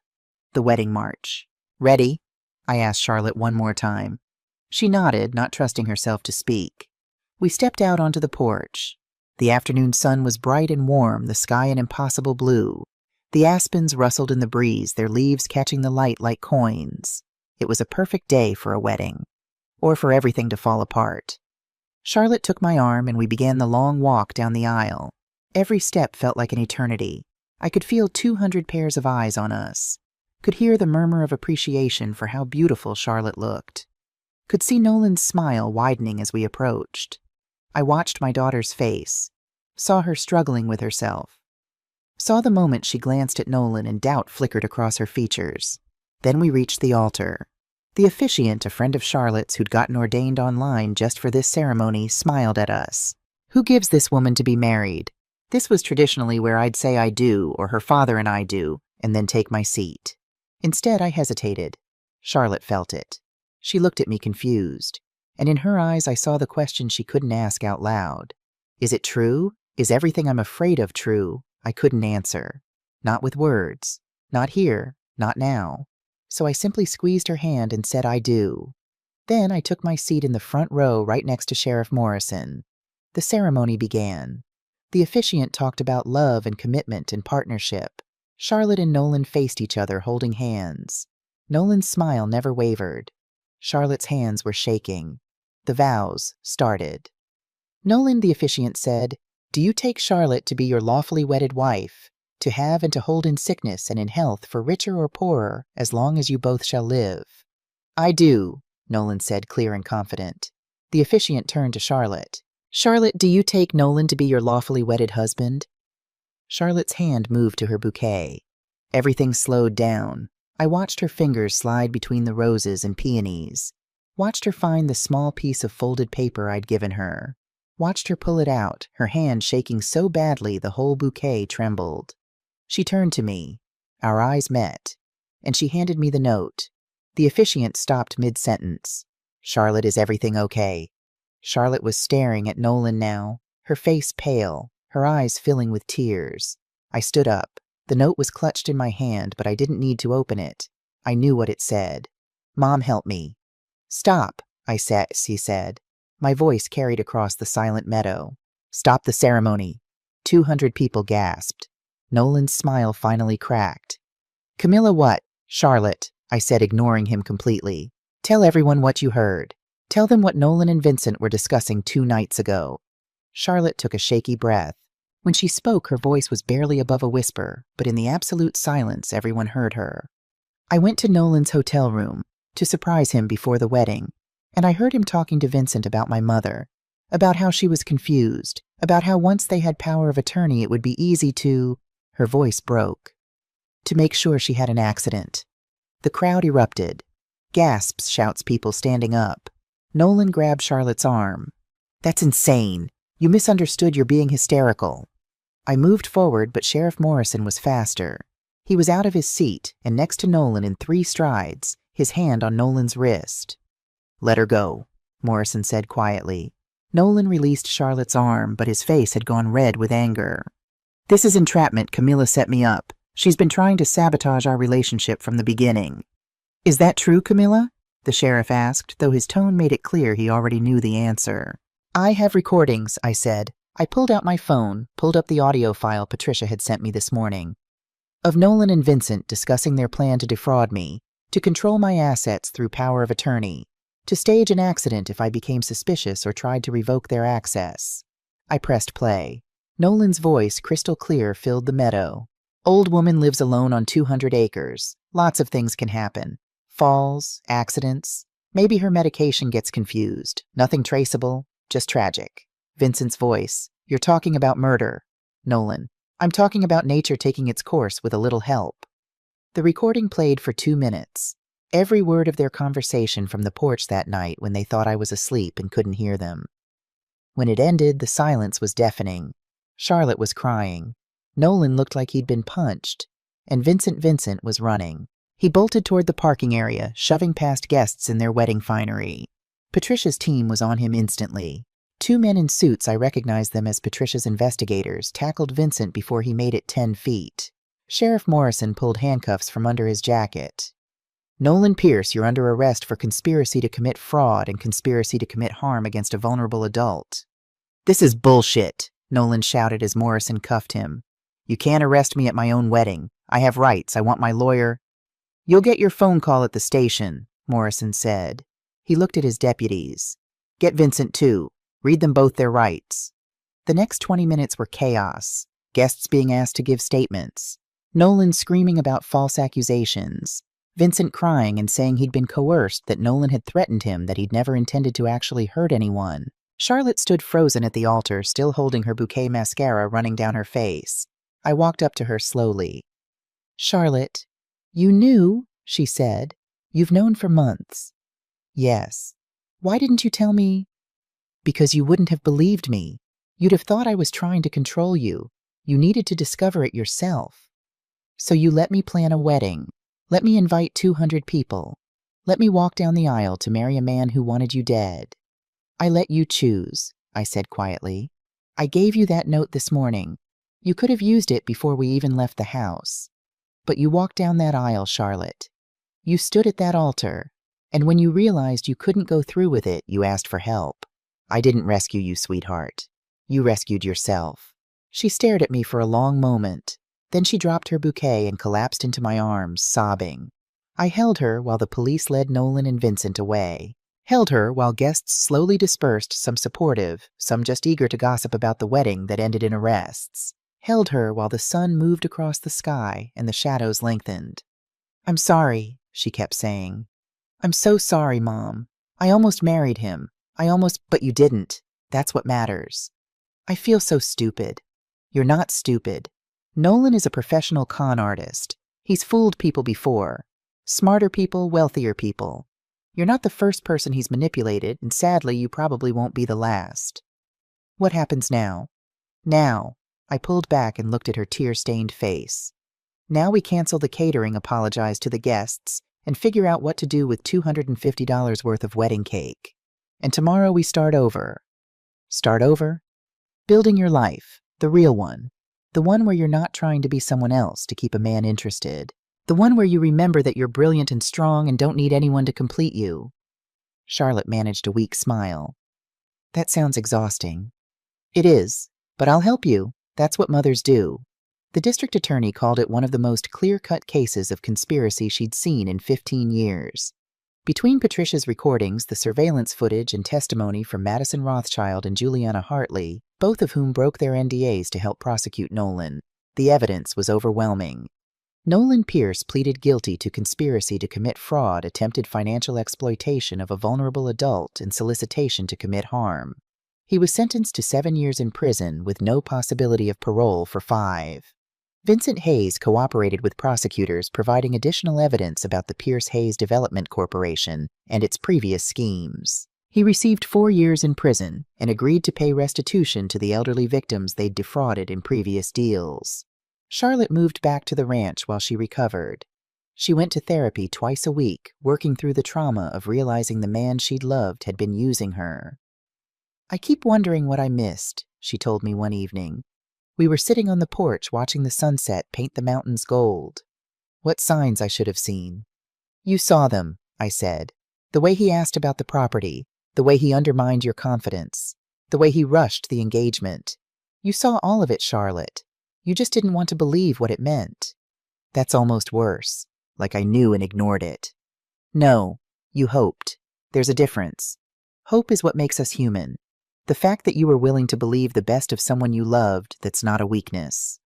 The wedding march. "Ready?" I asked Charlotte one more time. She nodded, not trusting herself to speak. We stepped out onto the porch. The afternoon sun was bright and warm, the sky an impossible blue. The aspens rustled in the breeze, their leaves catching the light like coins. It was a perfect day for a wedding, or for everything to fall apart. Charlotte took my arm and we began the long walk down the aisle. Every step felt like an eternity. I could feel 200 pairs of eyes on us. Could hear the murmur of appreciation for how beautiful Charlotte looked. Could see Nolan's smile widening as we approached. I watched my daughter's face, saw her struggling with herself. Saw the moment she glanced at Nolan and doubt flickered across her features. Then we reached the altar. The officiant, a friend of Charlotte's who'd gotten ordained online just for this ceremony, smiled at us. "Who gives this woman to be married?" This was traditionally where I'd say "I do," or her father and I do, and then take my seat. Instead, I hesitated. Charlotte felt it. She looked at me confused, and in her eyes I saw the question she couldn't ask out loud. Is it true? Is everything I'm afraid of true? I couldn't answer. Not with words. Not here. Not now. So I simply squeezed her hand and said "I do." Then I took my seat in the front row right next to Sheriff Morrison. The ceremony began. The officiant talked about love and commitment and partnership. Charlotte and Nolan faced each other holding hands. Nolan's smile never wavered. Charlotte's hands were shaking. The vows started. Nolan, the officiant said, "Do you take Charlotte to be your lawfully wedded wife, to have and to hold in sickness and in health for richer or poorer, as long as you both shall live?" "I do," Nolan said, clear and confident. The officiant turned to Charlotte. "Charlotte, do you take Nolan to be your lawfully wedded husband?" Charlotte's hand moved to her bouquet. Everything slowed down. I watched her fingers slide between the roses and peonies. Watched her find the small piece of folded paper I'd given her. Watched her pull it out, her hand shaking so badly the whole bouquet trembled. She turned to me. Our eyes met, and she handed me the note. The officiant stopped mid-sentence. "Charlotte, is everything okay?" Charlotte was staring at Nolan now, her face pale, her eyes filling with tears. I stood up. The note was clutched in my hand, but I didn't need to open it. I knew what it said. "Mom, help me." "Stop," she said. My voice carried across the silent meadow. "Stop the ceremony." 200 people gasped. Nolan's smile finally cracked. "Camilla, what?" "Charlotte," I said, ignoring him completely. "Tell everyone what you heard. Tell them what Nolan and Vincent were discussing 2 nights ago." Charlotte took a shaky breath. When she spoke, her voice was barely above a whisper, but in the absolute silence, everyone heard her. "I went to Nolan's hotel room to surprise him before the wedding, and I heard him talking to Vincent about my mother, about how she was confused, about how once they had power of attorney it would be easy to—" her voice broke, "to make sure she had an accident." The crowd erupted. Gasps, shouts, people standing up. Nolan grabbed Charlotte's arm. "That's insane. You misunderstood. You're being hysterical." I moved forward, but Sheriff Morrison was faster. He was out of his seat and next to Nolan in 3 strides, his hand on Nolan's wrist. "Let her go," Morrison said quietly. Nolan released Charlotte's arm, but his face had gone red with anger. "This is entrapment. Camilla set me up. She's been trying to sabotage our relationship from the beginning." "Is that true, Camilla?" the sheriff asked, though his tone made it clear he already knew the answer. "I have recordings," I said. I pulled out my phone, pulled up the audio file Patricia had sent me this morning, of Nolan and Vincent discussing their plan to defraud me, to control my assets through power of attorney, to stage an accident if I became suspicious or tried to revoke their access. I pressed play. Nolan's voice, crystal clear, filled the meadow. "Old woman lives alone on 200 acres. Lots of things can happen. Falls, accidents. Maybe her medication gets confused. Nothing traceable, just tragic." Vincent's voice. "You're talking about murder." Nolan. "I'm talking about nature taking its course with a little help." The recording played for 2 minutes. Every word of their conversation from the porch that night when they thought I was asleep and couldn't hear them. When it ended, the silence was deafening. Charlotte was crying. Nolan looked like he'd been punched. And Vincent was running. He bolted toward the parking area, shoving past guests in their wedding finery. Patricia's team was on him instantly. 2 men in suits, I recognized them as Patricia's investigators, tackled Vincent before he made it 10 feet. Sheriff Morrison pulled handcuffs from under his jacket. "Nolan Pierce, you're under arrest for conspiracy to commit fraud and conspiracy to commit harm against a vulnerable adult." "This is bullshit," Nolan shouted as Morrison cuffed him. "You can't arrest me at my own wedding. I have rights. I want my lawyer." "You'll get your phone call at the station," Morrison said. He looked at his deputies. "Get Vincent too. Read them both their rights." The next 20 minutes were chaos. Guests being asked to give statements. Nolan screaming about false accusations. Vincent crying and saying he'd been coerced, that Nolan had threatened him, that he'd never intended to actually hurt anyone. Charlotte stood frozen at the altar, still holding her bouquet mascara running down her face. I walked up to her slowly. "Charlotte, you knew," she said. "You've known for months." "Yes." "Why didn't you tell me?" "Because you wouldn't have believed me. You'd have thought I was trying to control you. You needed to discover it yourself. So you let me plan a wedding. Let me invite 200 people. Let me walk down the aisle to marry a man who wanted you dead. I let you choose," I said quietly. "I gave you that note this morning. You could have used it before we even left the house. But you walked down that aisle, Charlotte. You stood at that altar, And when you realized you couldn't go through with it, you asked for help. I didn't rescue you, sweetheart. You rescued yourself." She stared at me for a long moment. Then she dropped her bouquet and collapsed into my arms, sobbing. I held her while the police led Nolan and Vincent away. Held her while guests slowly dispersed, some supportive, some just eager to gossip about the wedding that ended in arrests. Held her while the sun moved across the sky and the shadows lengthened. "I'm sorry," she kept saying. "I'm so sorry, Mom. I almost married him. But you didn't. That's what matters. I feel so stupid." "You're not stupid. Nolan is a professional con artist. He's fooled people before. Smarter people, wealthier people. You're not the first person he's manipulated, and sadly, you probably won't be the last." "What happens now?" "Now," I pulled back and looked at her tear-stained face. "Now we cancel the catering, apologize to the guests, and figure out what to do with $250 worth of wedding cake. And tomorrow we start over." Start over? Building your life, the real one. The one where you're not trying to be someone else to keep a man interested. The one where you remember that you're brilliant and strong and don't need anyone to complete you. Charlotte managed a weak smile. "That sounds exhausting." "It is, but I'll help you. That's what mothers do." The district attorney called it one of the most clear-cut cases of conspiracy she'd seen in 15 years. Between Patricia's recordings, the surveillance footage, and testimony from Madison Rothschild and Juliana Hartley, both of whom broke their NDAs to help prosecute Nolan, the evidence was overwhelming. Nolan Pierce pleaded guilty to conspiracy to commit fraud, attempted financial exploitation of a vulnerable adult, and solicitation to commit harm. He was sentenced to 7 years in prison with no possibility of parole for 5. Vincent Hayes cooperated with prosecutors, providing additional evidence about the Pierce-Hayes Development Corporation and its previous schemes. He received 4 years in prison and agreed to pay restitution to the elderly victims they'd defrauded in previous deals. Charlotte moved back to the ranch while she recovered. She went to therapy twice a week, working through the trauma of realizing the man she'd loved had been using her. "I keep wondering what I missed," she told me one evening. We were sitting on the porch watching the sunset paint the mountains gold. "What signs I should have seen." "You saw them," I said. "The way he asked about the property, the way he undermined your confidence, the way he rushed the engagement. You saw all of it, Charlotte. You just didn't want to believe what it meant." "That's almost worse. Like I knew and ignored it." "No, you hoped. There's a difference. Hope is what makes us human. The fact that you were willing to believe the best of someone you loved, that's not a weakness."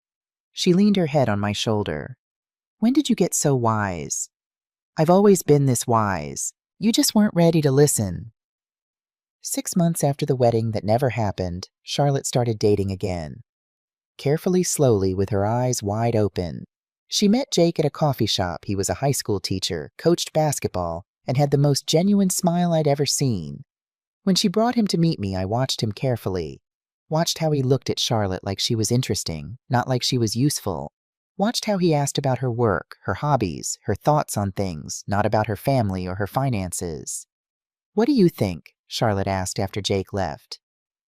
She leaned her head on my shoulder. "When did you get so wise?" "I've always been this wise. You just weren't ready to listen." 6 months after the wedding that never happened, Charlotte started dating again. Carefully, slowly, with her eyes wide open. She met Jake at a coffee shop. He was a high school teacher, coached basketball, and had the most genuine smile I'd ever seen. When she brought him to meet me, I watched him carefully. Watched how he looked at Charlotte like she was interesting, not like she was useful. Watched how he asked about her work, her hobbies, her thoughts on things, not about her family or her finances. "What do you think?" Charlotte asked after Jake left.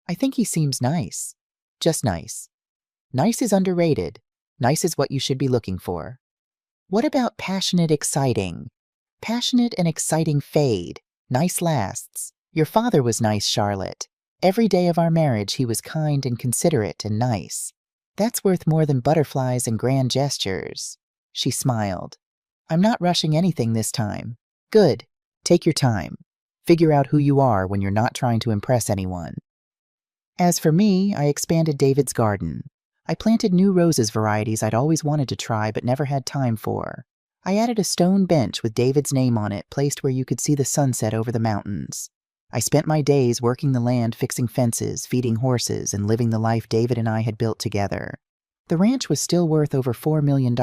"I think he seems nice. Just nice." Nice is underrated. Nice is what you should be looking for. "What about passionate, exciting?" "Passionate and exciting fade. Nice lasts. Your father was nice, Charlotte. Every day of our marriage he was kind and considerate and nice. That's worth more than butterflies and grand gestures." She smiled. "I'm not rushing anything this time." "Good. Take your time. Figure out who you are when you're not trying to impress anyone." As for me, I expanded David's garden. I planted new roses varieties I'd always wanted to try but never had time for. I added a stone bench with David's name on it, placed where you could see the sunset over the mountains. I spent my days working the land, fixing fences, feeding horses, and living the life David and I had built together. The ranch was still worth over $4 million.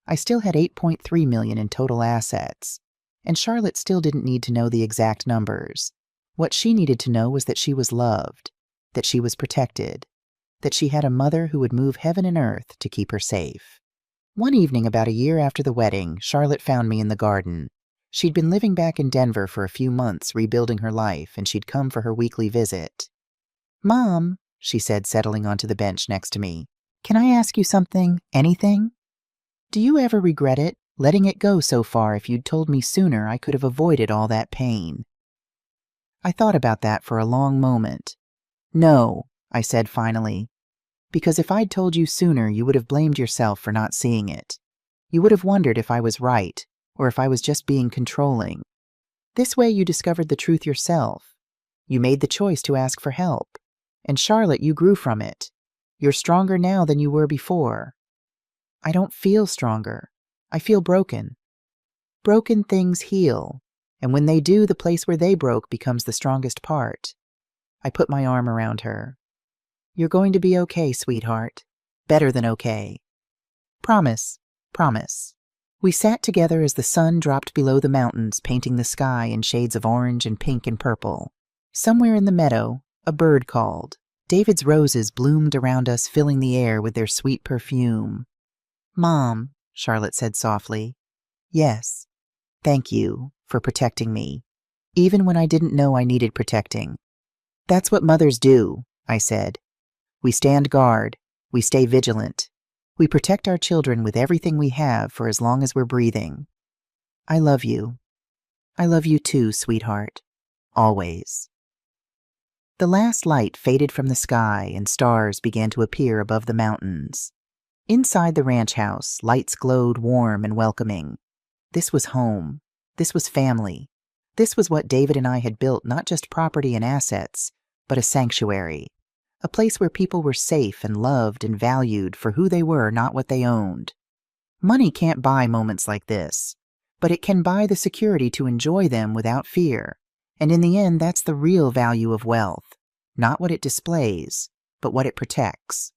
I still had $8.3 million in total assets. And Charlotte still didn't need to know the exact numbers. What she needed to know was that she was loved, that she was protected, that she had a mother who would move heaven and earth to keep her safe. One evening about a year after the wedding, Charlotte found me in the garden. She'd been living back in Denver for a few months, rebuilding her life, and she'd come for her weekly visit. "Mom," she said, settling onto the bench next to me, "can I ask you something? Anything?" "Do you ever regret it?" Letting it go so far, if you'd told me sooner, I could have avoided all that pain. I thought about that for a long moment. No, I said finally, because if I'd told you sooner, you would have blamed yourself for not seeing it. You would have wondered if I was right, or if I was just being controlling. This way you discovered the truth yourself. You made the choice to ask for help. And Charlotte, you grew from it. You're stronger now than you were before. I don't feel stronger. I feel broken. Broken things heal, and when they do, the place where they broke becomes the strongest part. I put my arm around her. You're going to be okay, sweetheart. Better than okay. Promise, promise. We sat together as the sun dropped below the mountains, painting the sky in shades of orange and pink and purple. Somewhere in the meadow, a bird called. David's roses bloomed around us, filling the air with their sweet perfume. Mom, Charlotte said softly. Yes, thank you for protecting me, even when I didn't know I needed protecting. That's what mothers do, I said. We stand guard, we stay vigilant. We protect our children with everything we have for as long as we're breathing. I love you. I love you too, sweetheart. Always. The last light faded from the sky and stars began to appear above the mountains. Inside the ranch house, lights glowed warm and welcoming. This was home. This was family. This was what David and I had built, not just property and assets, but a sanctuary. A place where people were safe and loved and valued for who they were, not what they owned. Money can't buy moments like this, but it can buy the security to enjoy them without fear. And in the end, that's the real value of wealth. Not what it displays, but what it protects.